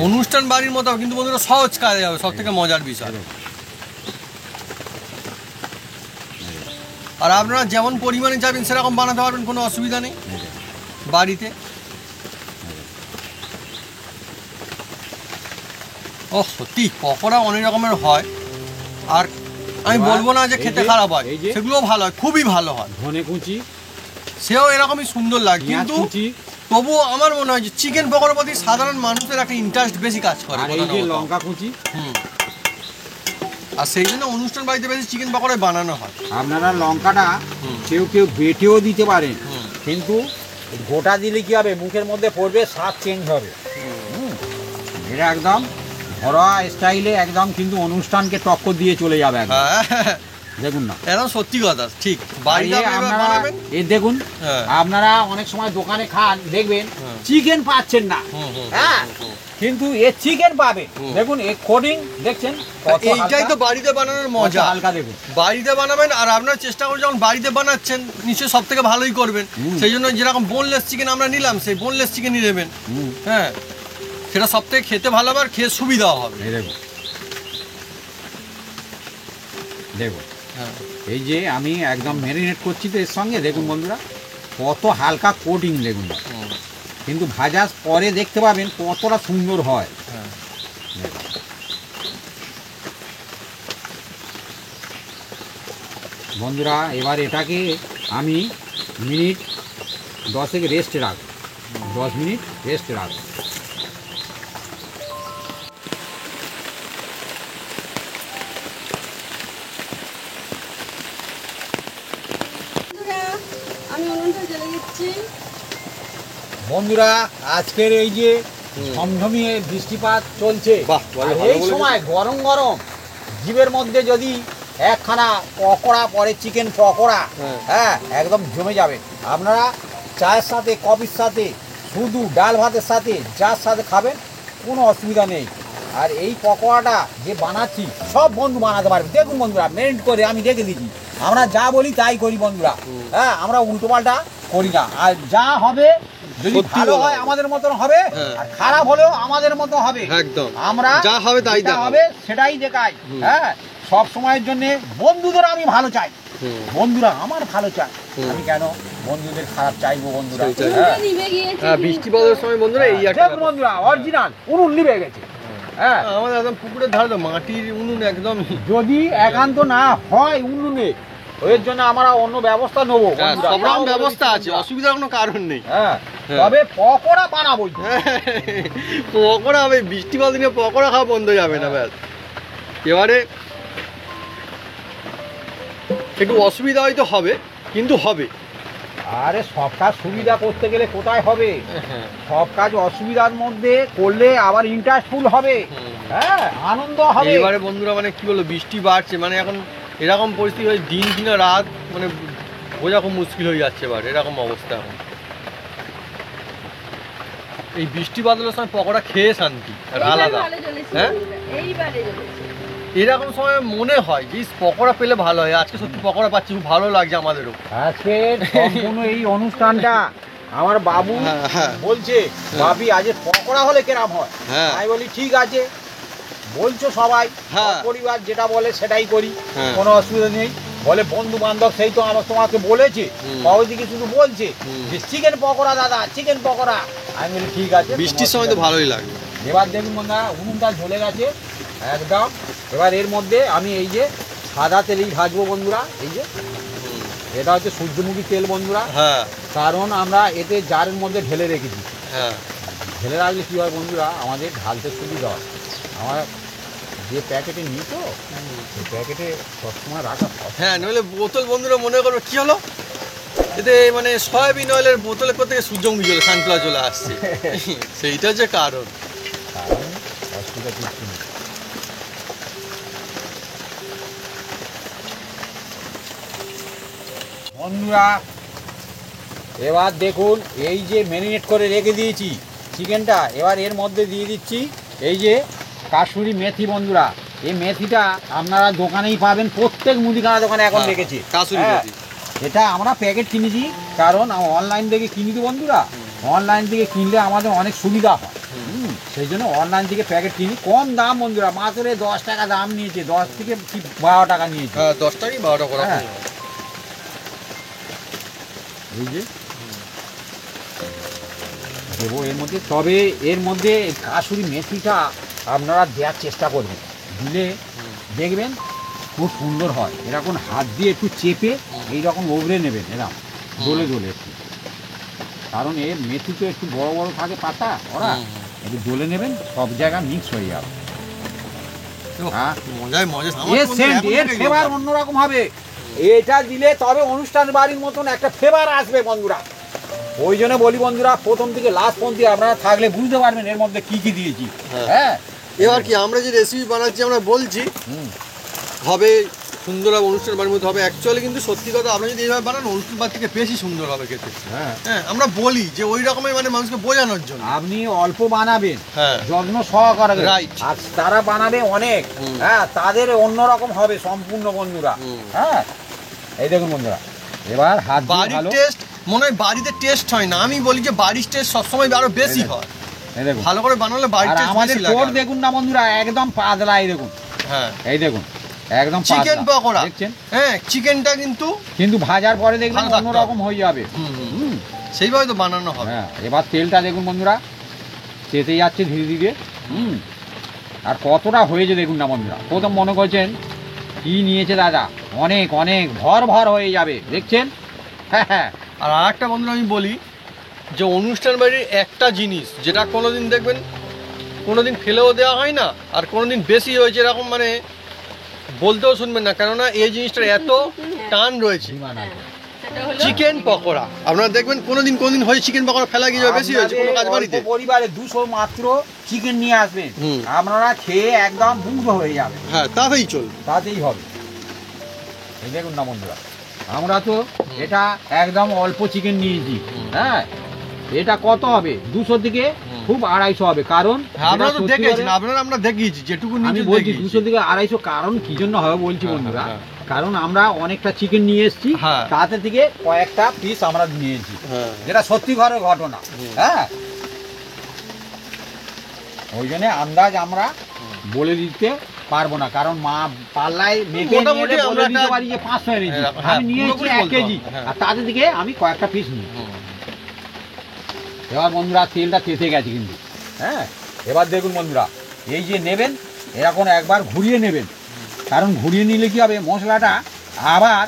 Speaker 1: অনুষ্ঠান বাড়ির মতো, কিন্তু বন্ধুরা সহজ কাজে হবে, সব থেকে মজার বিষয়। আর আপনারা যেমন পরিমাণে যাবেন সেরকম বানাতে পারবেন, কোনো অসুবিধা নেই বাড়িতে। ও সত্যি পকোড়া অনেক রকমের হয়, আর আমি
Speaker 2: এবার
Speaker 1: বলবো না যে
Speaker 2: এই
Speaker 1: খেতে
Speaker 2: যে-
Speaker 1: খারাপ হয়,
Speaker 2: এই যে-
Speaker 1: সেগুলোও ভালো হয়, খুবই ভালো হয়।
Speaker 2: ধনে কুচি,
Speaker 1: সেও এরকমই সুন্দর লাগে,
Speaker 2: পেঁয়াজ
Speaker 1: কিন্তু
Speaker 2: কুচি,
Speaker 1: তবুও আমার মনে হয় যে চিকেন পকোড়ার প্রতি সাধারণ মানুষের একটা ইন্টারেস্ট বেশি কাজ করে।
Speaker 2: আর এই
Speaker 1: কোথাও না
Speaker 2: যে
Speaker 1: কোথাও।
Speaker 2: লঙ্কা কুচি।
Speaker 1: হুম। আর সেই জন্য অনুষ্ঠান বাড়িতে বেশি চিকেন পকোড়াই বানানো হয়।
Speaker 2: আপনারা লঙ্কাটা
Speaker 1: হুম।
Speaker 2: কেউ কেউ বেটেও দিতে পারেন,
Speaker 1: হুম।
Speaker 2: কিন্তু গোটা দিলে কি হবে, মুখের মধ্যে পড়বে, স্বাদ চেঞ্জ হবে। এটা একদম ঘরোয়া স্টাইলে একদম কিন্তু অনুষ্ঠানকে টক্কর দিয়ে চলে যাবে একদম।
Speaker 1: হ্যাঁ,
Speaker 2: দেখুন না,
Speaker 1: একদম সত্যি কথা, ঠিক। বাড়িতে
Speaker 2: আর
Speaker 1: আপনি এবার
Speaker 2: আপনারা
Speaker 1: বানাবেন।
Speaker 2: এই দেখুন,
Speaker 1: হ্যাঁ।
Speaker 2: আপনারা অনেক সময় দোকানে খান দেখবেন
Speaker 1: হ্যাঁ।
Speaker 2: চিকেন পাচ্ছেন না,
Speaker 1: হুম, হুম,
Speaker 2: হ্যাঁ
Speaker 1: হুম,
Speaker 2: কিন্তু এ চিকেন পাবে।
Speaker 1: হুম।
Speaker 2: দেখুন এ কোডিং দেখছেন কত
Speaker 1: এইটাই
Speaker 2: হালকা,
Speaker 1: তো বাড়িতে বানানোর
Speaker 2: কত
Speaker 1: মজা।
Speaker 2: হালকা দেখুন।
Speaker 1: বাড়িতে বানাবেন, আর আপনার চেষ্টা করে যখন বাড়িতে বানাচ্ছেন নিশ্চয়ই সব থেকে ভালোই করবেন।
Speaker 2: হুম।
Speaker 1: সেই জন্য যেরকম বোনলেস চিকেন আমরা নিলাম, সেই বোনলেস চিকেনই নেবেন।
Speaker 2: হুম,
Speaker 1: হ্যাঁ, সেটা সব থেকে খেতে ভালো হবে আর খেয়ে সুবিধাও হবে।
Speaker 2: এই দেখুন, দেখুন
Speaker 1: হ্যাঁ।
Speaker 2: এই যে আমি একদম ম্যারিনেট করছি তো এর সঙ্গে, দেখুন বন্ধুরা কত হালকা কোটিং দেখুন,
Speaker 1: হুম,
Speaker 2: কিন্তু ভাজার পরে দেখতে পাবেন কতটা সুন্দর হয়।
Speaker 1: হ্যাঁ।
Speaker 2: বন্ধুরা এবার এটাকে আমি মিনিট 10 রেস্টে রাখবো, 10 মিনিট রেস্টে রাখবো।
Speaker 3: বন্ধুরা, আমি উনুনটা জ্বেলে দিচ্ছি।
Speaker 2: বন্ধুরা আজকের এই যে
Speaker 1: হুম।
Speaker 2: ঝমঝমিয়ে বৃষ্টিপাত চলছে,
Speaker 1: বাহ, ভালো,
Speaker 2: আর
Speaker 1: ভালো
Speaker 2: এই
Speaker 1: বলেছেন।
Speaker 2: সময় গরম গরম জিভের মধ্যে যদি একখানা পকোড়া পরে, চিকেন পকোড়া,
Speaker 1: হ্যাঁ।
Speaker 2: হ্যাঁ একদম জমে যাবে। আপনারা চায়ের সাথে, কফির সাথে, শুধু ডাল ভাতের সাথে, যার সাথে খাবেন কোনো অসুবিধা নেই। আর এই পকোড়াটা যে বানাচ্ছি সব বন্ধু বানাতে পারবে। দেখুন বন্ধুরা মেরিনেট করে আমি রেখে দিচ্ছি, আমরা যা বলি তাই করি বন্ধুরা, হ্যাঁ আমরা উল্টোপাল্টা করি না। আর যা হবে যদি
Speaker 1: সত্যি
Speaker 2: ভালো
Speaker 1: বলা
Speaker 2: হয়
Speaker 1: হবে।
Speaker 2: আমাদের মতন হবে,
Speaker 1: হ্যাঁ।
Speaker 2: আর খারাপ হলেও আমাদের মতো হবে।
Speaker 1: একদম।
Speaker 2: আমরা
Speaker 1: যা হবে তাই
Speaker 2: যেটা
Speaker 1: দেখাবো।
Speaker 2: হবে সেটাই দেখাই।
Speaker 1: হুম।
Speaker 2: হ্যাঁ সব সময়ের জন্য বন্ধুদের আমি ভালো চাই,
Speaker 1: হুম।
Speaker 2: বন্ধুরা আমার ভালো চাই।
Speaker 1: হুম।
Speaker 2: আমি কেন বন্ধুদের খারাপ চাইবো বন্ধুরা?
Speaker 1: সেইটাই।
Speaker 2: হ্যাঁ।
Speaker 3: উনুনটা নিভে গিয়েছে
Speaker 1: হ্যাঁ, বৃষ্টিপাতের সময় বন্ধুরা এই একটা
Speaker 2: দেখুন বন্ধুরা অরিজিনাল উনুন নিভে গেছে। হ্যাঁ
Speaker 1: আমাদের একদম পুকুরের ধারে তো মাটির উনুন একদম।
Speaker 2: যদি একান্ত না হয় উনুনে, এর জন্য আমরা অন্য ব্যবস্থা নেবো বন্ধুরা।
Speaker 1: সব রকম
Speaker 2: তাও
Speaker 1: ব্যবস্থা
Speaker 2: বলে
Speaker 1: আছে,
Speaker 2: দিচ্ছি
Speaker 1: অসুবিধার কোনো কারণ নেই।
Speaker 2: হ্যাঁ
Speaker 1: হ্যাঁ।
Speaker 2: তবে পকোড়া বানাবো।
Speaker 1: পকোড়া হবে, বৃষ্টিপাত দিনে পকোড়া খাওয়া বন্ধ যাবে না, ব্যাস। এবারে একটু অসুবিধা হয়তো হবে, কিন্তু হবে।
Speaker 2: আরে সব কাজ সুবিধা করতে গেলে কোথায় হবে? সব কাজ অসুবিধার মধ্যে করলে আবার ইন্টারেস্টফুল হবে, হ্যাঁ আনন্দ হবে।
Speaker 1: এবারে বন্ধুরা মানে কি বলবো, বৃষ্টি বাড়ছে, মানে এখন এরকম পরিস্থিতি হয় দিন কিনা রাত, মানে বোঝা খুব মুশকিল হয়ে যাচ্ছে এবার, এরকম অবস্থা এখন। এই বৃষ্টি বাদলের সময় পকোড়া খেয়ে শান্তি আর
Speaker 3: এইবার
Speaker 1: আলাদা।
Speaker 3: ভালো জ্বলেছে
Speaker 1: হ্যাঁ?
Speaker 3: উনুনটা, এইবারে জ্বলেছে।
Speaker 1: এরকম সময় মনে হয় যে পকোড়া পেলে ভালো হয়। আজকে সত্যি পকোড়া পাচ্ছি, খুব ভালো লাগছে আমাদেরও।
Speaker 2: আজকে সম্পূর্ণ এই অনুষ্ঠানটা আমার বাবু
Speaker 1: হ্যাঁ, হ্যাঁ।
Speaker 2: বলছে বাপি আজ পকোড়া হলে কেরাম হয়।
Speaker 1: হ্যাঁ।
Speaker 2: আমি বলি ঠিক আছে, বলছো সবাই,
Speaker 1: হ্যাঁ।
Speaker 2: পরিবার যেটা বলে সেটাই করি,
Speaker 1: হ্যাঁ।
Speaker 2: কোনো অসুবিধা নেই। বলে বন্ধু বান্ধব সেই তো আমার তোমাকে বলেছে, ওইদিকে শুধু বলছে যে চিকেন পকোড়া দাদা, চিকেন পকোড়া। আমি বলি ঠিক আছে,
Speaker 1: বৃষ্টির সময় তো ভালোই লাগে।
Speaker 2: এবার দেখুন বন্ধুরা উনুনটা জ্বলে গেছে একদম। এবার এর মধ্যে আমি এই যে সাদা তেলেই ভাজবো বন্ধুরা। এই যে এটা হচ্ছে সূর্যমুখী তেল বন্ধুরা,
Speaker 1: হ্যাঁ
Speaker 2: কারণ আমরা এতে জারের মধ্যে ঢেলে রেখেছি।
Speaker 1: হ্যাঁ
Speaker 2: ঢেলে রাখলে কী হয় বন্ধুরা, আমাদের ঢালতে সুবিধা হয়। আমার যে প্যাকেটে নিই তো সেই প্যাকেটে সবসময় রাখা হয়।
Speaker 1: হ্যাঁ, নইলে বোতল বন্ধুরা মনে করো কি হলো, এতে মানে সয়াবিন অয়েলের বোতলের কোথা থেকে সূর্যমুখী চলে সানফ্লাওয়ার চলে আসছে। সেইটা হচ্ছে কারণ।
Speaker 2: কারণ অসুবিধা কিছু নেই। বন্ধুরা এবার দেখুন, এই যে ম্যারিনেট করে রেখে দিয়েছি চিকেনটা, এবার এর মধ্যে দিয়ে দিচ্ছি এই যে কাসুরি মেথি বন্ধুরা। এই মেথিটা আপনারা দোকানেই পাবেন, প্রত্যেক মুদিখানা দোকানে এখন
Speaker 1: হ্যাঁ,
Speaker 2: রেখেছি।
Speaker 1: কাসুরি
Speaker 2: হ্যাঁ,
Speaker 1: মেথি।
Speaker 2: এটা আমরা প্যাকেট কিনেছি, কারণ অনলাইন থেকে কিনি তো বন্ধুরা। অনলাইন থেকে কিনলে আমাদের অনেক সুবিধা হয়, সেই জন্য অনলাইন থেকে প্যাকেট কিনি। কম দাম বন্ধুরা, মাত্র 10 টাকা দাম নিয়েছে, 10 থেকে 12 টাকা নিয়েছে।
Speaker 1: হ্যাঁ, 10 টাকাই 12টা করা।
Speaker 2: হ্যাঁ। এই যে দেবো এর মধ্যে, তবে এর মধ্যে কাসুরি মেথিটা আপনারা দেওয়ার চেষ্টা করবেন, দিলে দেখবেন খুব সুন্দর হয়। এরকম হাত দিয়ে একটু চেপে এইরকম ওগড়ে নেবেন, এরকম দোলে দোলে একটু, কারণ এর মেথি তো একটু বড় বড় থাকে পাতা, ওরা একটু দোলে নেবেন, সব জায়গায় মিক্স হয়ে যাবে। হ্যাঁ,
Speaker 1: মজায় মজা।
Speaker 2: এর সেন্ট, এর ফ্লেভার অন্যরকম হবে। এটা দিলে তবে অনুষ্ঠান বাড়ির মতন একটা ফ্লেভার আসবে বন্ধুরা। ওই জন্য বলি বন্ধুরা, প্রথম থেকে লাস্ট পর্যন্ত আপনারা থাকলে বুঝতে পারবেন এর মধ্যে কি কি দিয়েছি। হ্যাঁ,
Speaker 1: এবার কি আমরা যে রেসিপি বানাচ্ছি আমরা বলছি হবে সুন্দর হবে, অনুষ্ঠান বাড়ির মধ্যে হবে, অ্যাকচুয়ালি কিন্তু সত্যি কথা আপনারা যদি এইভাবে বানান অনুষ্ঠান বাড়ি থেকে বেশি সুন্দর হবে খেতে।
Speaker 2: হ্যাঁ,
Speaker 1: হ্যাঁ, আমরা বলি যে ওই রকমের মানে মানুষকে বোঝানোর জন্য।
Speaker 2: আপনি অল্প বানাবেন,
Speaker 1: হ্যাঁ,
Speaker 2: যত্ন সহকারে,
Speaker 1: Right.
Speaker 2: আর তারা বানাবে অনেক। হ্যাঁ, তাদের অন্যরকম হবে সম্পূর্ণ বন্ধুরা। হ্যাঁ, এই দেখুন বন্ধুরা, এবার হাত দিয়ে
Speaker 1: বাড়ির
Speaker 2: ভালো,
Speaker 1: টেস্ট মনে হয় বাড়িতে টেস্ট হয় না, আমি বলি যে বাড়ির টেস্ট সবসময় আরো বেশি হয়।
Speaker 2: এই দেখুন,
Speaker 1: ভালো করে বানালে বাড়ির
Speaker 2: আর
Speaker 1: টেস্ট
Speaker 2: আমাদের
Speaker 1: বেশি
Speaker 2: কোট
Speaker 1: লাগে।
Speaker 2: দেখুন না বন্ধুরা, একদম পাতলা। এই দেখুন,
Speaker 1: হ্যাঁ,
Speaker 2: এই দেখুন একদম
Speaker 1: চিকেন
Speaker 2: পাতলা।
Speaker 1: পকোড়া
Speaker 2: দেখছেন,
Speaker 1: হ্যাঁ, চিকেনটা কিন্তু
Speaker 2: কিন্তু ভাজার পরে দেখবেন
Speaker 1: ভালো থাকতে
Speaker 2: অন্যরকম হয়ে যাবে।
Speaker 1: সেইভাবে তো বানানো হবে।
Speaker 2: হ্যাঁ, এবার তেলটা দেখুন বন্ধুরা, তেতে যাচ্ছে ধীরে ধীরে। আর কতটা হয়েছে দেখুন না বন্ধুরা। প্রথম মনে করছেন কি নিয়েছে দাদা, অনেক অনেক ভর ভর হয়ে যাবে, দেখছেন। হ্যাঁ হ্যাঁ,
Speaker 1: আর আরেকটা বন্ধুরা আমি বলি যে অনুষ্ঠান বাড়ির একটা জিনিস যেটা কোনোদিন দেখবেন কোনোদিন ফেলেও দেওয়া হয় না, আর কোনোদিন বেশি হয়েছে এরকম মানে বলতেও শুনবেন না, কেননা এই জিনিসটার এত টান রয়েছে।
Speaker 2: বিমান আছে।
Speaker 3: সেটা হলো
Speaker 1: চিকেন পকোড়া আপনারা দেখবেন কোনোদিন হয়ে চিকেন পকোড়া ফেলা গিয়ে বেশি হয়েছে কোনো কাজ
Speaker 2: আপনাদের
Speaker 1: বাড়িতে।
Speaker 2: অল্প পরিবারে 200 মাত্র চিকেন নিয়ে আসবেন,
Speaker 1: হুম।
Speaker 2: আপনারা খেয়ে একদম মুগ্ধ হয়ে যাবে,
Speaker 1: হ্যাঁ, তাতেই চল।
Speaker 2: তাতেই হবে। এই দেখুন না বন্ধুরা, আমরা তো এটা একদম অল্প চিকেন নিয়েছি। হ্যাঁ, এটা কত হবে, 200 থেকে খুব 250 হবে, কারণ
Speaker 1: আপনারা
Speaker 2: যেটা
Speaker 1: তো
Speaker 2: সত্যি
Speaker 1: দেখেছেন,
Speaker 2: করে-
Speaker 1: আপনারা আমরা দেখিয়েছি যেটুকু
Speaker 2: আমি
Speaker 1: নিচে
Speaker 2: বলছি
Speaker 1: দেখিয়েছি।
Speaker 2: 200 থেকে 250, কারণ কি জন্য হবে বলছি
Speaker 1: হ্যাঁ,
Speaker 2: বন্ধুরা,
Speaker 1: হ্যাঁ।
Speaker 2: কারণ আমরা অনেকটা চিকেন নিয়ে এসেছি,
Speaker 1: হ্যাঁ।
Speaker 2: তাতে থেকে কয়েকটা পিস আমরা নিয়েছি,
Speaker 1: হ্যাঁ,
Speaker 2: যেটা সত্যি ঘরের ঘটনা। হ্যাঁ, ওই জন্য আন্দাজ আমরা বলে দিতে পারবো না, কারণ মা পাল্লায় মেপে
Speaker 1: মোটামুটি
Speaker 2: নিয়ে বলে
Speaker 1: আমরা
Speaker 2: দিতে
Speaker 1: একটা-
Speaker 2: পারি যে 500 এনেছি,
Speaker 1: হ্যাঁ,
Speaker 2: আমি নিয়েছি
Speaker 1: পুরোপুরি
Speaker 2: 1
Speaker 1: বলতে
Speaker 2: কেজি,
Speaker 1: হবে, হ্যাঁ।
Speaker 2: আর তাতে থেকে আমি কয়েকটা পিস নিই। এবার বন্ধুরা তেলটা তেতে গেছে কিন্তু। হ্যাঁ, এবার দেখুন বন্ধুরা, এই যে নেবেন এরকম একবার ঘুরিয়ে নেবেন, কারণ ঘুরিয়ে নিলে কি হবে, মশলাটা আবার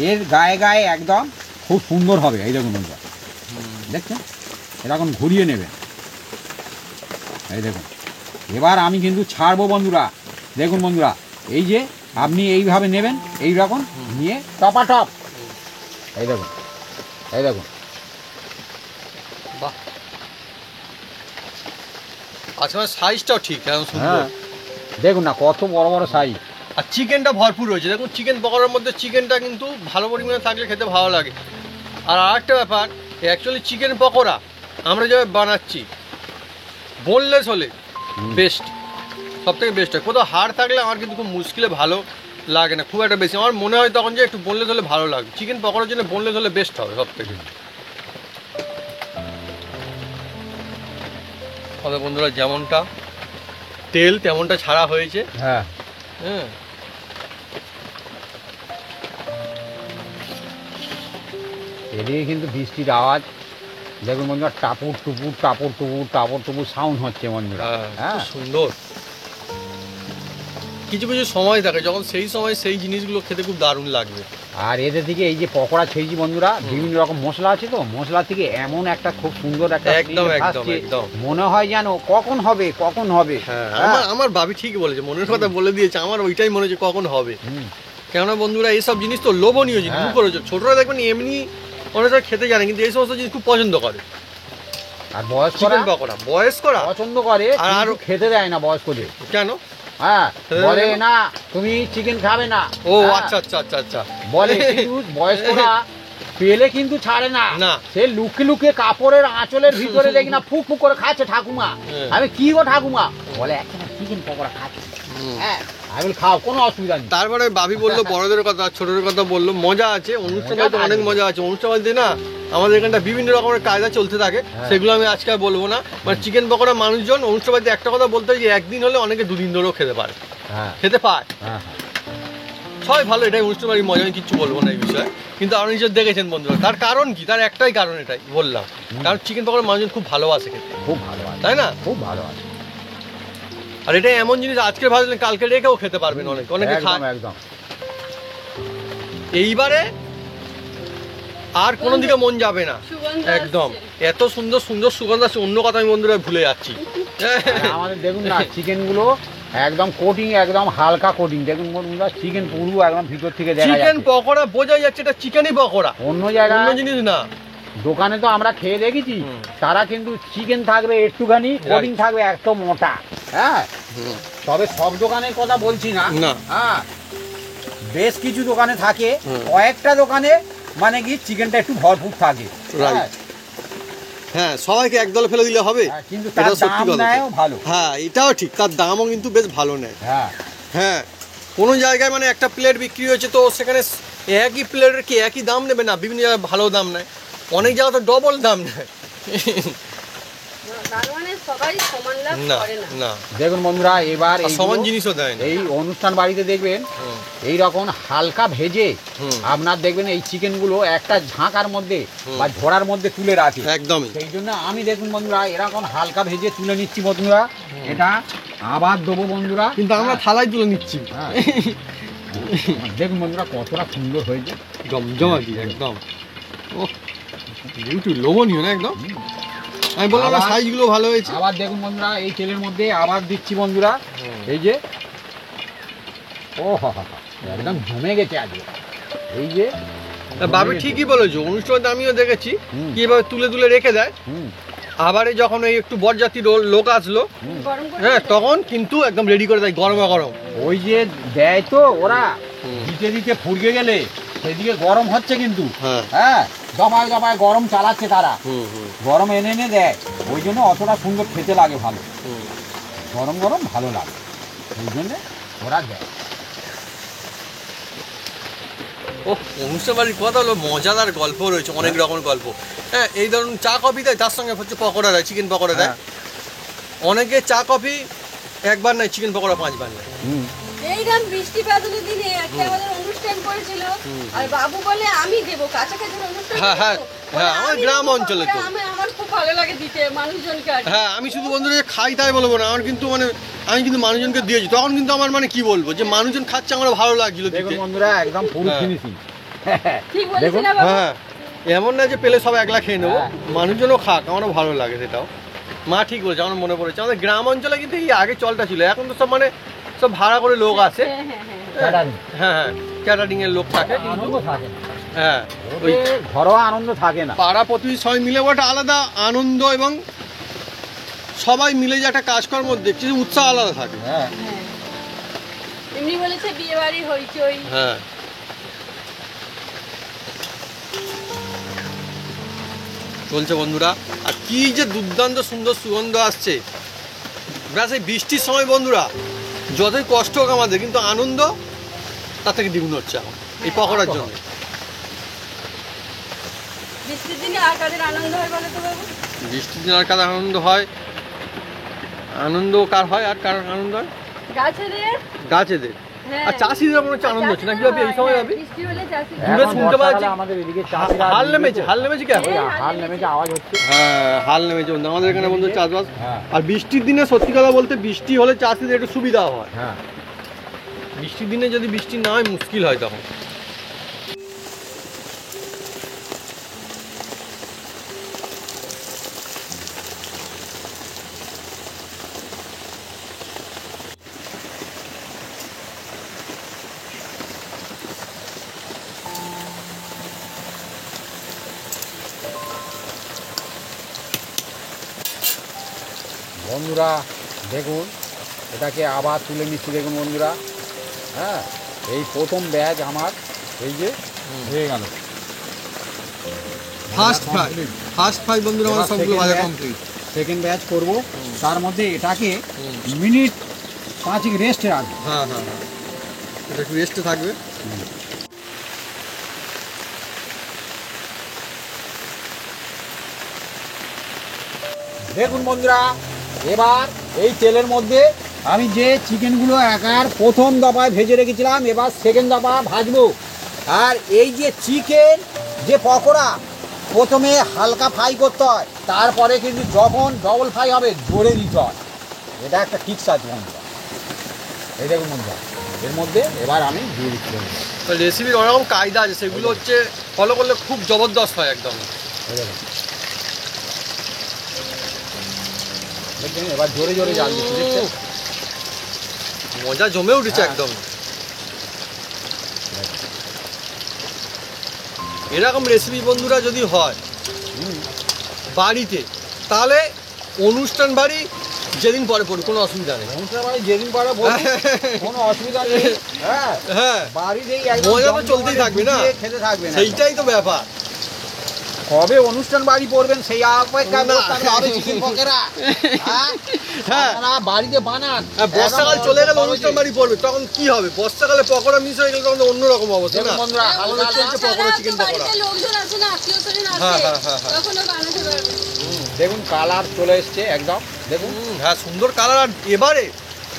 Speaker 2: এর গায়ে গায়ে একদম খুব সুন্দর হবে। এই দেখুন বন্ধুরা, দেখছেন, এরকম ঘুরিয়ে নেবেন। এই দেখুন, এবার আমি কিন্তু ছাড়বো বন্ধুরা। দেখুন বন্ধুরা, এই যে আপনি এইভাবে নেবেন, এই রকম নিয়ে টপাটপ, এই দেখুন, এই দেখুন,
Speaker 1: বাহ, আচ্ছা সাইজটাও ঠিক কেমন সুন্দর।
Speaker 2: হ্যাঁ, দেখুন না কত বড় বড় সাইজ।
Speaker 1: আর চিকেনটা ভরপুর রয়েছে, দেখুন চিকেন পকোড়ার মধ্যে চিকেনটা কিন্তু ভালো পরিমাণে থাকলে খেতে ভালো লাগে। আর আরেকটা ব্যাপার, অ্যাকচুয়ালি চিকেন পকোড়া আমরা যেভাবে বানাচ্ছি বোনলেস হলে বেস্ট, সব থেকে বেস্ট হয়। কোথাও হাড় থাকলে আমার কিন্তু খুব মুশকিলে ভালো লাগে না খুব একটা বেশি, আমার মনে হয় তখন যে একটু বোনলেস হলে ভালো লাগে। চিকেন পকোড়ার জন্য বোনলেস হলে বেস্ট হবে সব থেকে। তবে বন্ধুরা যেমনটা তেল তেমনটা ছাড়া হয়েছে।
Speaker 2: হ্যাঁ,
Speaker 1: হ্যাঁ,
Speaker 2: এদিকে কিন্তু বৃষ্টির আওয়াজ দেখুন বন্ধুরা, টাপুর টুপুর টাপুর টুপুর টাপুর টুপুর সাউন্ড হচ্ছে বন্ধুরা।
Speaker 1: হ্যাঁ,
Speaker 2: হ্যাঁ,
Speaker 1: খুব সুন্দর। কিছু কিছু সময় থাকে যখন সেই সময় সেই জিনিসগুলো খেতে খুব দারুণ লাগবে।
Speaker 2: আর এদের থেকে এই যে পকোড়া ছেড়েছি বন্ধুরা, বিভিন্ন রকম মশলা আছে তো, মশলা থেকে এমন একটা খুব সুন্দর একটা
Speaker 1: একদম
Speaker 2: smell
Speaker 1: একদম
Speaker 2: আসছে,
Speaker 1: একদম।
Speaker 2: মনে হয় যেন কখন হবে কখন হবে।
Speaker 1: হ্যাঁ, আমার ভাবি ঠিকই বলেছে, মনের কথা বলে দিয়েছে, আমার ওইটাই মনে হচ্ছে কখন হবে।
Speaker 2: হুম।
Speaker 1: কেননা বন্ধুরা এইসব জিনিস তো লোভনীয় জিনিস,
Speaker 2: হ্যাঁ।
Speaker 1: মুখরোচ। ছোটরা দেখবেন এমনি অনেকটা খেতে জানে, কিন্তু এই সমস্ত জিনিস খুব পছন্দ করে।
Speaker 2: আর বয়স্করা
Speaker 1: চিকেন পকোড়া বয়স্করা
Speaker 2: পছন্দ করে,
Speaker 1: আর
Speaker 2: কিন্তু খেতে দেয় না বয়স্কদের।
Speaker 1: কেন?
Speaker 2: হ্যাঁ,
Speaker 1: খেতে
Speaker 2: বলে
Speaker 1: দেয় না?
Speaker 2: না তুমি চিকেন খাবে না।
Speaker 1: ও
Speaker 2: হ্যাঁ,
Speaker 1: আচ্ছা আচ্ছা আচ্ছা আচ্ছা।
Speaker 2: বলে, কিন্তু বয়স্করা পেলে কিন্তু ছাড়ে না।
Speaker 1: না।
Speaker 2: সে লুকিয়ে লুকিয়ে কাপড়ের আঁচলের ভিতরে দেখি না ফুক ফুক করে খাচ্ছে ঠাকুমা।
Speaker 1: হ্যাঁ।
Speaker 2: আমি কি গো ঠাকুমা? বলে একটা চিকেন পকোড়া খাচ্ছে। হ্যাঁ, আমি বলি খাও, কোনো অসুবিধা নেই।
Speaker 1: তারপরে ভাবি বললো বড়দের কথা, ছোটদের কথা বললো, মজা আছে অনুষ্ঠান বাড়িতে, অনেক মজা আছে অনুষ্ঠান বাড়িতে না। আমাদের এখানটা বিভিন্ন রকমের কায়দা চলতে থাকে, সেগুলো আমি আজকে আর বলবো না। মানে চিকেন পকোড়া মানুষজন অনুষ্ঠান বাড়িতে একটা কথা বলতে হয় যে একদিন হলে অনেকে দুদিন ধরেও খেতে পারে,
Speaker 2: হ্যাঁ
Speaker 1: খেতে পায়।
Speaker 2: হ্যাঁ
Speaker 1: সবাই ভালো, এটাই অনুষ্ঠান বাড়ির মজা, আমি কিচ্ছু বলবো না এই বিষয়ে। কিন্তু আপনি নিজের দেখেছেন বন্ধুরা, তার কারণ কি? তার একটাই কারণ, এটাই বললাম, কারণ চিকেন পকোড়া মানুষজন খুব ভালোবাসে খেতে,
Speaker 2: খুব ভালো আছে,
Speaker 1: তাই না?
Speaker 2: খুব ভালো আছে।
Speaker 1: আর এটা এমন জিনিস আজকে ভাজলেন কালকে রেখেও খেতে পারবেন, অনেকে
Speaker 2: একদম
Speaker 1: খায়।
Speaker 2: একদম।
Speaker 1: এইবারে আর কোনো দিকে মন যাবে না,
Speaker 3: সুগন্ধ
Speaker 1: একদম।
Speaker 3: আসছে।
Speaker 1: এত সুন্দর সুন্দর সুগন্ধ আছে, অন্য কথা আমি বন্ধুরা ভুলে যাচ্ছি।
Speaker 2: আর আমাদের দেখুন না, চিকেন গুলো একদম কোটিং, একদম হালকা কোটিং। দেখুন বন্ধুরা, চিকেন পুরো একদম ভিতর থেকে দেখা
Speaker 1: চিকেন
Speaker 2: যাচ্ছে।
Speaker 1: পকোড়া বোঝাই যাচ্ছে এটা চিকেনই পকোড়া,
Speaker 2: অন্য জায়গায়
Speaker 1: অন্য জিনিস না।
Speaker 2: দোকানে তো আমরা খেয়ে দেখেছি,
Speaker 1: হুম।
Speaker 2: তারা কিন্তু চিকেন থাকবে একটুখানি, কোটিং থাকবে একদম মোটা। হ্যাঁ, তবে সব দোকানের কথা বলছি না।
Speaker 1: না।
Speaker 2: হ্যাঁ, বেশ কিছু দোকানে থাকে,
Speaker 1: হুম।
Speaker 2: কয়েকটা দোকানে মানে কি চিকেনটা একটু ভরপুর থাকে।
Speaker 1: Right.
Speaker 2: হ্যাঁ,
Speaker 1: হ্যাঁ, সবাইকে একদল ফেলে দিলে হবে,
Speaker 2: হ্যাঁ, কিন্তু তার
Speaker 1: এটা সত্যি
Speaker 2: দাম
Speaker 1: কথা।
Speaker 2: নেয়ও ভালো।
Speaker 1: হ্যাঁ, এটাও ঠিক, তার দামও কিন্তু বেশ ভালো নেয়।
Speaker 2: হ্যাঁ,
Speaker 1: হ্যাঁ, কোনো জায়গায় মানে একটা প্লেট বিক্রি হয়েছে তো সেখানে একই প্লেটের কি একই দাম নেবে না, বিভিন্ন জায়গায় ভালো দাম নেয়, অনেক জায়গায় তো ডবল দাম নেয়।
Speaker 3: তার মানে সবাই সমান লাভ
Speaker 1: না
Speaker 3: করে না।
Speaker 1: না,
Speaker 2: দেখুন বন্ধুরা, এবার
Speaker 1: আর সমান জিনিসও দেয় না।
Speaker 2: এই অনুষ্ঠান বাড়িতে দেখবেন
Speaker 1: হুম,
Speaker 2: এই রকম হালকা ভেজে
Speaker 1: হুম।
Speaker 2: আপনার দেখবেন এই চিকেন গুলো একটা ঝাঁকার মধ্যে
Speaker 1: হুম।
Speaker 2: বা ঝোড়ার মধ্যে তুলে রাখে।
Speaker 1: একদমই।
Speaker 2: সেই জন্য আমি দেখুন বন্ধুরা এরকম হালকা ভেজে তুলে নিচ্ছি বন্ধুরা। এটা আবার দেবো বন্ধুরা,
Speaker 1: কিন্তু আমরা থালায় তুলে নিচ্ছি।
Speaker 2: হ্যাঁ। দেখুন বন্ধুরা কতটা সুন্দর হয়েছে।
Speaker 1: জমজমাটি একদম। ও বিউটি, লোভনীয় না একদম। আমি বললাম না,
Speaker 2: আবার-
Speaker 1: সাইজগুলো ভালো হয়েছে।
Speaker 2: আবার দেখুন বন্ধুরা এই তেলের মধ্যে আবার দিচ্ছি বন্ধুরা, এই যে ও একদম জমে গেছে আজকে। এই যে
Speaker 1: বাবু ঠিকই বলেছো, অনুষ্ঠানে আমিও দেখেছি
Speaker 2: হুম।
Speaker 1: কি এভাবে তুলে তুলে রেখে দেয়।
Speaker 2: হুম,
Speaker 1: আবার এই যখন এই একটু বরযাত্রী লোক আসলো,
Speaker 3: গরম করে
Speaker 1: হ্যাঁ,
Speaker 3: দেবে।
Speaker 1: তখন কিন্তু একদম রেডি করে দেয় গরমা গরম।
Speaker 2: ওই যে দেয় তো ওরা,
Speaker 1: হুম।
Speaker 2: দিতে দিতে ফুরিয়ে গেলে সেদিকে গরম হচ্ছে কিন্তু।
Speaker 1: হ্যাঁ।
Speaker 2: হ্যাঁ, দমায় দমায় গরম চালাচ্ছে তারা,
Speaker 1: হুম হুম
Speaker 2: গরম এনে এনে দেয়। ওই জন্য অতটা সুন্দর খেতে লাগে, ভালো
Speaker 1: হুম।
Speaker 2: গরম গরম ভালো লাগে, ওই জন্য ওরা দেয়।
Speaker 1: ও, অনুষ্ঠান বাড়ির কথা হলো, মজাদার গল্প রয়েছে, অনেক রকমের গল্প। হ্যাঁ, এই ধরুন চা কফি দেয়, তার সঙ্গে হচ্ছে পকোড়া দেয়, চিকেন পকোড়া দেয়। অনেকে চা কফি একবার নেয়, চিকেন পকোড়া 5 বার নেয়।
Speaker 2: হুম,
Speaker 3: এইরকম বৃষ্টি বাদলের দিনে একটা আমাদের অনুষ্ঠান করেছিল, আর বাবু বলে আমি দেবো, কাছাকাছি অনুষ্ঠান
Speaker 1: হ্যাঁ, হ্যাঁ,
Speaker 3: করেছিল।
Speaker 1: হ্যাঁ,
Speaker 3: বলে,
Speaker 1: আমার
Speaker 3: আমি
Speaker 1: গ্রাম
Speaker 3: দেবো
Speaker 1: অঞ্চলে তো।
Speaker 3: পকোড়া, আমার খুব ভালো লাগে দিতে মানুষজনকে আর কি।
Speaker 1: হ্যাঁ, আমি শুধু বন্ধুরা যে খাই তাই বলবো না, আমার কিন্তু মানে আমি কিন্তু মানুষজনকে দিয়েছি, তখন কিন্তু আমার মানে কি বলবো, যে মানুষজন খাচ্ছে আমার ভালো লাগছিল
Speaker 2: দেখুন
Speaker 1: দিতে।
Speaker 2: বন্ধুরা একদম পুরো
Speaker 1: হ্যাঁ।
Speaker 2: ফিনিশিং।
Speaker 3: ঠিক বলেছি
Speaker 2: দেখুন,
Speaker 3: না বাবু?
Speaker 1: হ্যাঁ, এমন না যে পেলে সব একলা খেয়ে নেবো,
Speaker 2: হ্যাঁ।
Speaker 1: মানুষজনও খাক, আমারও ভালো লাগে সেটাও। মা ঠিক বলেছে, আমার মনে পড়েছে, আমাদের গ্রাম অঞ্চলে কিন্তু এই আগে চলটা ছিল, এখন তো সব মানে সব ভাড়া করে লোক আসে।
Speaker 3: হ্যাঁ, হ্যাঁ, হ্যাঁ।
Speaker 2: Catering।
Speaker 1: হ্যাঁ হ্যাঁ, ক্যাটারিং এর লোক থাকে কিন্তু।
Speaker 2: আনন্দ থাকে না,
Speaker 1: হ্যাঁ, ওই
Speaker 2: ওতে ঘরোয়া আনন্দ থাকে না।
Speaker 1: পাড়া প্রতিবেশী সবাই মিলে ওটা আলাদা আনন্দ, এবং সবাই মিলে যে একটা কাজকর্ম দেখছি, উৎসাহ আলাদা থাকে।
Speaker 2: হ্যাঁ,
Speaker 3: হ্যাঁ। এমনি বলেছে বিয়ে বাড়ি হইচই।
Speaker 1: হ্যাঁ, চলছে বন্ধুরা, আর কি যে দুর্দান্ত সুন্দর সুগন্ধ আসছে। ব্যাস এই বৃষ্টির সময় বন্ধুরা, যতই কষ্ট হোক আমাদের, কিন্তু আনন্দ তার থেকে দ্বিগুণ হচ্ছে এখন এই পকোড়ার জন্য।
Speaker 3: বৃষ্টির দিনে আর কাদের আনন্দ হয় বলো তো বাবু?
Speaker 1: বৃষ্টির দিন আর কার আনন্দ হয়? আনন্দ কার হয় আর কার আনন্দ হয়?
Speaker 3: গাছেদের।
Speaker 1: গাছেদের।
Speaker 3: হ্যাঁ।
Speaker 1: আর চাষিদের মনে হচ্ছে আনন্দ হচ্ছে নাকি ভাবি এই সময় ভাবি?
Speaker 3: বৃষ্টি হলে চাষি
Speaker 1: দূরে
Speaker 2: এখন
Speaker 1: শুনতে
Speaker 2: বর্ষাকালে
Speaker 1: পাচ্ছি।
Speaker 2: আমাদের এদিকে চাষিরা
Speaker 1: হাল নেমেছে, হাল নেমেছে কি এখন?
Speaker 2: ওই হাল নেমেছে, আওয়াজ হচ্ছে।
Speaker 1: হ্যাঁ, হাল নেমেছে বন্ধু, আমাদের এখানে বন্ধু চাষবাস।
Speaker 2: হ্যাঁ।
Speaker 1: আর বৃষ্টির দিনে সত্যি কথা বলতে বৃষ্টি হলে চাষিদের একটু সুবিধা হয়।
Speaker 2: হ্যাঁ,
Speaker 1: বৃষ্টির দিনে যদি বৃষ্টি না হয় মুশকিল হয় তখন।
Speaker 2: বন্ধুরা দেখুন, এটাকে আবার তুলে নিচ্ছি। দেখুন বন্ধুরা, হ্যাঁ, এই প্রথম ব্যাচ আমার এই যে হয়ে গেল
Speaker 1: ফার্স্ট ফ্রাই বন্ধুরা আমার সবগুলো ভাজা কমপ্লিট।
Speaker 2: সেকেন্ড ব্যাচ করব, তার মধ্যে এটাকে মিনিট 5 রেস্টে রাখবো।
Speaker 1: হ্যাঁ হ্যাঁ হ্যাঁ, এটা একটু রেস্টে থাকবে।
Speaker 2: দেখুন বন্ধুরা, এবার এই তেলের মধ্যে আমি যে চিকেনগুলো একার প্রথম দফায় ভেজে রেখেছিলাম, এবার সেকেন্ড দফা ভাজবো। আর এই যে চিকেন যে পকোড়া, প্রথমে হালকা ফ্রাই করতে হয়, তারপরে কিন্তু যখন ডবল ফ্রাই হবে জোরে দিতে হয়। এটা একটা টিক্স আছে বন্ধুরা। এই দেখুন বন্ধুরা, এর মধ্যে এবার আমি দিয়ে দিচ্ছি।
Speaker 1: রেসিপির অনেকরকম কায়দা আছে, সেগুলো হচ্ছে ফলো করলে খুব জবরদস্ত হয় একদম।
Speaker 2: এই দেখুন, দেখছেন এবার জোরে জোরে জাল দিচ্ছি, দেখছেন
Speaker 1: মজা জমে উঠেছে একদম। এরকম রেসিপি বন্ধুরা যদি হয় বাড়িতে, তাহলে অনুষ্ঠান বাড়ি যেদিন পরে পড়ুক কোনো অসুবিধা নেই।
Speaker 2: অনুষ্ঠান বাড়ি যেদিন পরে কোনো অসুবিধা নেই। হ্যাঁ
Speaker 1: হ্যাঁ,
Speaker 2: বাড়িতেই
Speaker 1: মজা তো চলতেই থাকবে না,
Speaker 2: খেতে থাকবে না।
Speaker 1: সেইটাই তো ব্যাপার।
Speaker 2: কবে অনুষ্ঠান বাড়ি পড়বেন সেই অপেক্ষা চিকেন পকোড়া। হ্যাঁ, আপনারা বাড়িতে বানান।
Speaker 1: বর্ষাকাল চলে গেলে অনুষ্ঠান বাড়ি পড়বে, তখন কি হবে? বর্ষাকালে পকোড়া মিস হয়ে গেলে তখন অন্যরকম অবস্থা না।
Speaker 2: বন্ধুরা হালকা
Speaker 1: চলছে পকোড়া, চিকেন পকোড়া।
Speaker 3: বাড়িতে লোকজন আছে না, আত্মীয়স্বজন
Speaker 1: হ্যাঁ,
Speaker 3: আছে,
Speaker 1: হ্যাঁ, হ্যাঁ, হ্যাঁ।
Speaker 3: তখনও বানাতে পারবে।
Speaker 2: দেখুন কালার চলে এসছে একদম, দেখুন।
Speaker 1: হ্যাঁ, সুন্দর কালার। আর এবারে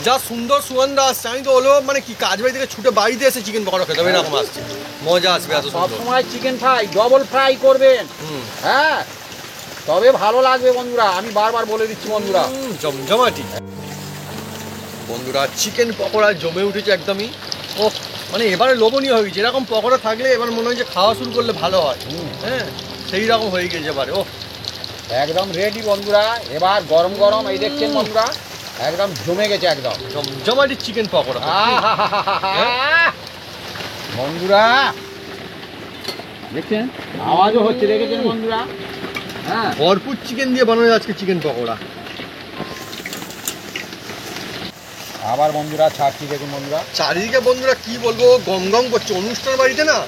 Speaker 1: যা সুন্দর সুগন্ধ আসছে, আমি তো হলো মানে কি কাজ বাড়ি থেকে ছুটে বাড়িতে এসে চিকেন পকোড়া খেতে হবে, এরকম আসছে। মজা আসবে এত
Speaker 2: সব
Speaker 1: সুন্দর।
Speaker 2: সময় চিকেন ফ্রাই ডবল ফ্রাই করবেন। হ্যাঁ, তবে ভালো লাগবে বন্ধুরা, আমি বারবার বলে দিচ্ছি বন্ধুরা।
Speaker 1: জমজমাটি বন্ধুরা, চিকেন পকোড়া জমে উঠেছে একদমই। ও মানে এবারে লোভনীয় হয়ে গেছে। এরকম পকোড়া থাকলে এবার মনে হয় যে খাওয়া শুরু করলে ভালো হয়। হ্যাঁ, সেই রকম হয়ে গেছে এবারে। ও
Speaker 2: একদম রেডি বন্ধুরা। এবার গরম গরম এই দেখছেন বন্ধুরা, একদম জমে গেছে একদম
Speaker 1: জমজমাটি চিকেন পকোড়া।
Speaker 2: বন্ধুরা দেখছেন, আওয়াজও হচ্ছে, দেখেছেন বন্ধুরা। হ্যাঁ,
Speaker 1: ভরপুর চিকেন দিয়ে বানানো আজকে চিকেন পকোড়া।
Speaker 2: আবার বন্ধুরা ছাড়ছি, দেখুন বন্ধুরা।
Speaker 1: চারিদিকে বন্ধুরা কি বলবো, গম গম করছে। অনুষ্ঠান বাড়িতে না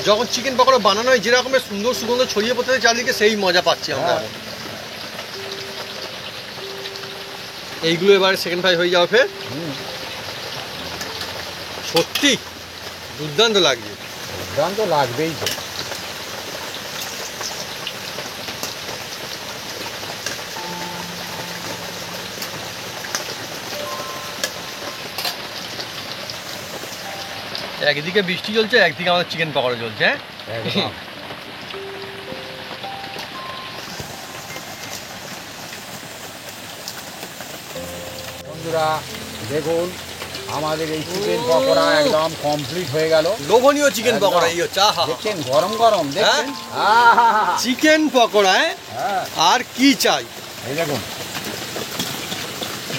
Speaker 1: যখন চিকেন পকোড়া বানানো হয়, যেরকমের সুন্দর সুগন্ধ ছড়িয়ে পড়তে চারিদিকে, সেই মজা পাচ্ছি আমরা। এইগুলো এবারে সেকেন্ড ফ্রাই হয়ে যাবে ফের। সত্যি দুর্দান্ত লাগছে।
Speaker 2: দুর্দান্ত লাগবেই তো।
Speaker 1: একদিকে বৃষ্টি চলছে, একদিকে আমাদের চিকেন পকোড়া চলছে। হ্যাঁ,
Speaker 2: একদম। বন্ধুরা দেখুন, আমাদের এই চিকেন পকোড়া একদম কমপ্লিট হয়ে গেল।
Speaker 1: লোভনীয় চিকেন পকোড়া এই হচ্ছে। আহা,
Speaker 2: দেখছেন গরম গরম, দেখছেন
Speaker 1: চিকেন পকোড়ায়
Speaker 2: হ্যাঁ,
Speaker 1: আর কি চাই?
Speaker 2: এই দেখুন।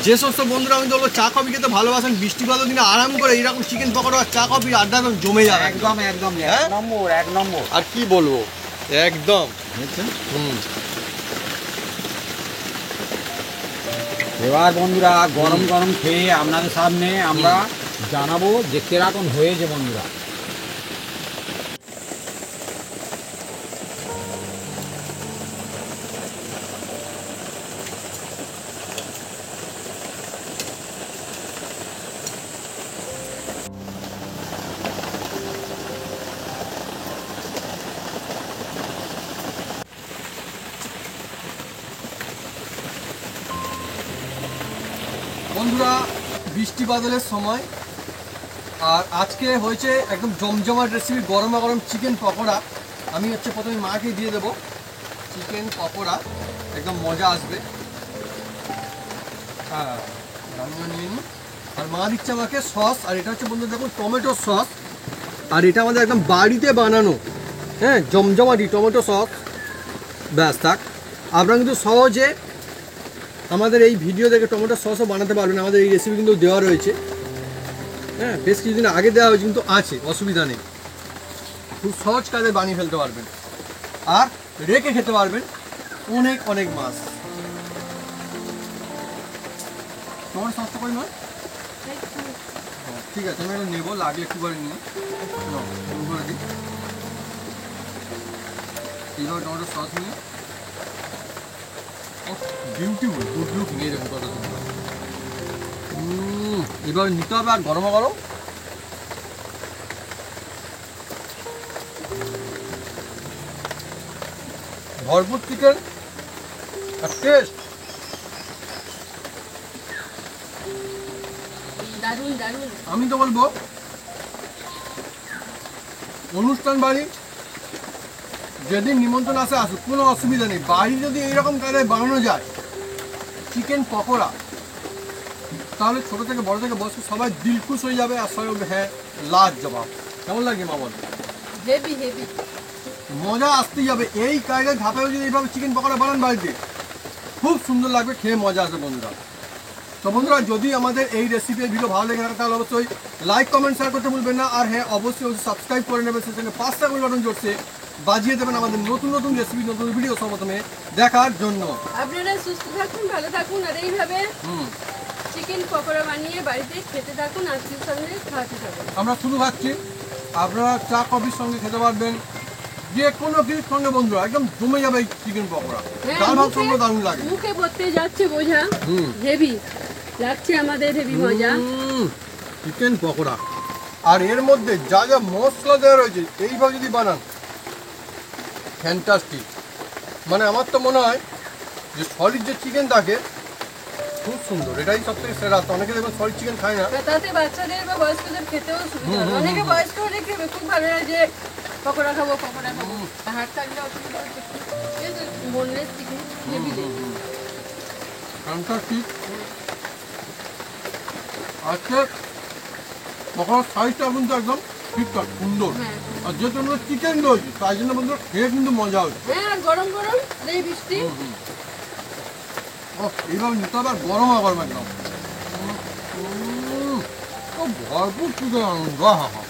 Speaker 1: যে সমস্ত বন্ধুরা আমি বলবো চা কফি খেতে ভালোবাসেন, বৃষ্টি বাদল দিনে আরাম করে এইরকম চিকেন পকোড়া আর চা কফি আড্ডা একদম জমে যাবে
Speaker 2: একদম একদম
Speaker 1: হ্যাঁ?
Speaker 2: এক নম্বর এক নম্বর।
Speaker 1: আর কি বলবো, একদম।
Speaker 2: দেখছেন,
Speaker 1: হুম,
Speaker 2: এবার বন্ধুরা গরম গরম খেয়ে আপনাদের সামনে আমরা জানাবো যে কিরকম হয়েছে বন্ধুরা।
Speaker 1: বন্ধুরা বৃষ্টি বাদলের সময়, আর আজকে হয়েছে একদম জমজমাট রেসিপি, গরমা গরম চিকেন পকোড়া। আমি হচ্ছে প্রথমে মাকে দিয়ে দেবো চিকেন পকোড়া, একদম মজা আসবে। হ্যাঁ, রান্না নিয়ে নিই। আর মা দিচ্ছে আমাকে সস, আর এটা হচ্ছে বন্ধুরা দেখুন টমেটো সস, আর এটা আমাদের একদম বাড়িতে বানানো, হ্যাঁ, জমজমাটি টমেটো সস। ব্যাস থাক, আপনারা কিন্তু সহজে আমাদের এই ভিডিও দেখে টমেটো সসও বানাতে পারবেন। আমাদের এই রেসিপি কিন্তু দেওয়া রয়েছে, হ্যাঁ, বেশ কিছুদিন আগে দেওয়া হয়েছে, কিন্তু আছে, অসুবিধা নেই। খুব সহজ কাজে বানিয়ে ফেলতে পারবেন আর রেখে খেতে পারবেন অনেক অনেক মাছ। তোমার সস্তা করে নয়, ঠিক আছে, আমি এটা নেবো, লাগলে একটু করে নিয়ে করে দিই। এইভাবে টমেটো সস নিয়ে বিউটিফুল গুড লুক নিয়ে দেখুন কত সুন্দর। এভাবে নিতে হবে আর গরমা গরম। ভরপুর চিকেন আর টেস্ট
Speaker 3: দারুণ দারুণ।
Speaker 1: আমি তো বলবো অনুষ্ঠান বাড়ি যেদিন নিমন্ত্রণ আসে আসুক, কোনো অসুবিধা নেই। বাড়ি যদি এইরকম কায়দায় বানানো যায় চিকেন পকোড়া, তাহলে ছোটো থেকে বড় থেকে বসে সবাই দিল খুশ হয়ে যাবে আর সবাই বলবে হ্যাঁ লাজ জবাব। কেমন লাগে মা বল?
Speaker 3: হেভি হেভি
Speaker 1: মজা আসতেই যাবে। এই কায়দায় ধাপে যদি এইভাবে চিকেন পকোড়া বানান বাড়িতে, খুব সুন্দর লাগবে, খেয়ে মজা আসবে বন্ধুরা। তো বন্ধুরা, যদি আমাদের এই রেসিপির ভিডিও ভালো লেগে থাকে তাহলে অবশ্যই লাইক কমেন্ট শেয়ার করতে ভুলবেন না। আর হ্যাঁ, অবশ্যই সাবস্ক্রাইব করে নেবেন, সেই সঙ্গে 5টা বেল বাটন জোরছে বাজিয়ে দেবেন আমাদের নতুন নতুন রেসিপি, নতুন ভিডিও সর্বপ্রথমে দেখার জন্য।
Speaker 3: আপনারা সুস্থ থাকুন, ভালো থাকুন, আর এইভাবে চিকেন পকোড়া বানিয়ে বাড়িতে খেতে থাকুন, আত্মীয় সঙ্গে খাওয়াতে থাকুন।
Speaker 1: আমরা শুধু খাচ্ছি, আপনারা চা কফির সঙ্গে খেতে পারবেন, যে কোনো কিছুর সঙ্গে বন্ধুরা একদম জমে যাবে এই চিকেন পকোড়া।
Speaker 3: হ্যাঁ,
Speaker 1: ডাল ভাত সঙ্গে দারুণ লাগে।
Speaker 3: মুখে পড়তে যাচ্ছে বোঝা, হেভি লাগছে আমাদের, হেভি মজা।
Speaker 1: চিকেন পকোড়া আর এর মধ্যে যা যা মশলা দেওয়া রয়েছে এইভাবে যদি বানান, ফ্যান্টাস্টিক। মানে আমার তো মনে হয় যে সলিড যে চিকেন থাকে খুব সুন্দর, এটাই সব থেকে সেরা। তো অনেকে দেখবেন সলিড চিকেন খায় না,
Speaker 3: তাতে বাচ্চাদের বা বয়স্কদের খেতেও সুবিধা হয়। অনেকে বয়স্ক হলে খেবে, খুব ভালো লাগে যে পকোড়া খাবো পকোড়া খাবো, হাট থাকলে অসুবিধা হচ্ছে। Boneless chicken heavy
Speaker 1: fantastic. আজকে পকোড়ার সাইজটা কিন্তু একদম ঠিকঠাক সুন্দর, আর যেহেতু আমরা চিকেন রয়েছে তাই জন্য বন্ধুরা খেয়ে কিন্তু মজা হচ্ছে।
Speaker 3: হ্যাঁ, আর গরম গরম এই বৃষ্টি।
Speaker 1: এইভাবে নিতে হবে আর গরম গরম একদম। ভরপুর চিকেন আনন্দ, হা হা।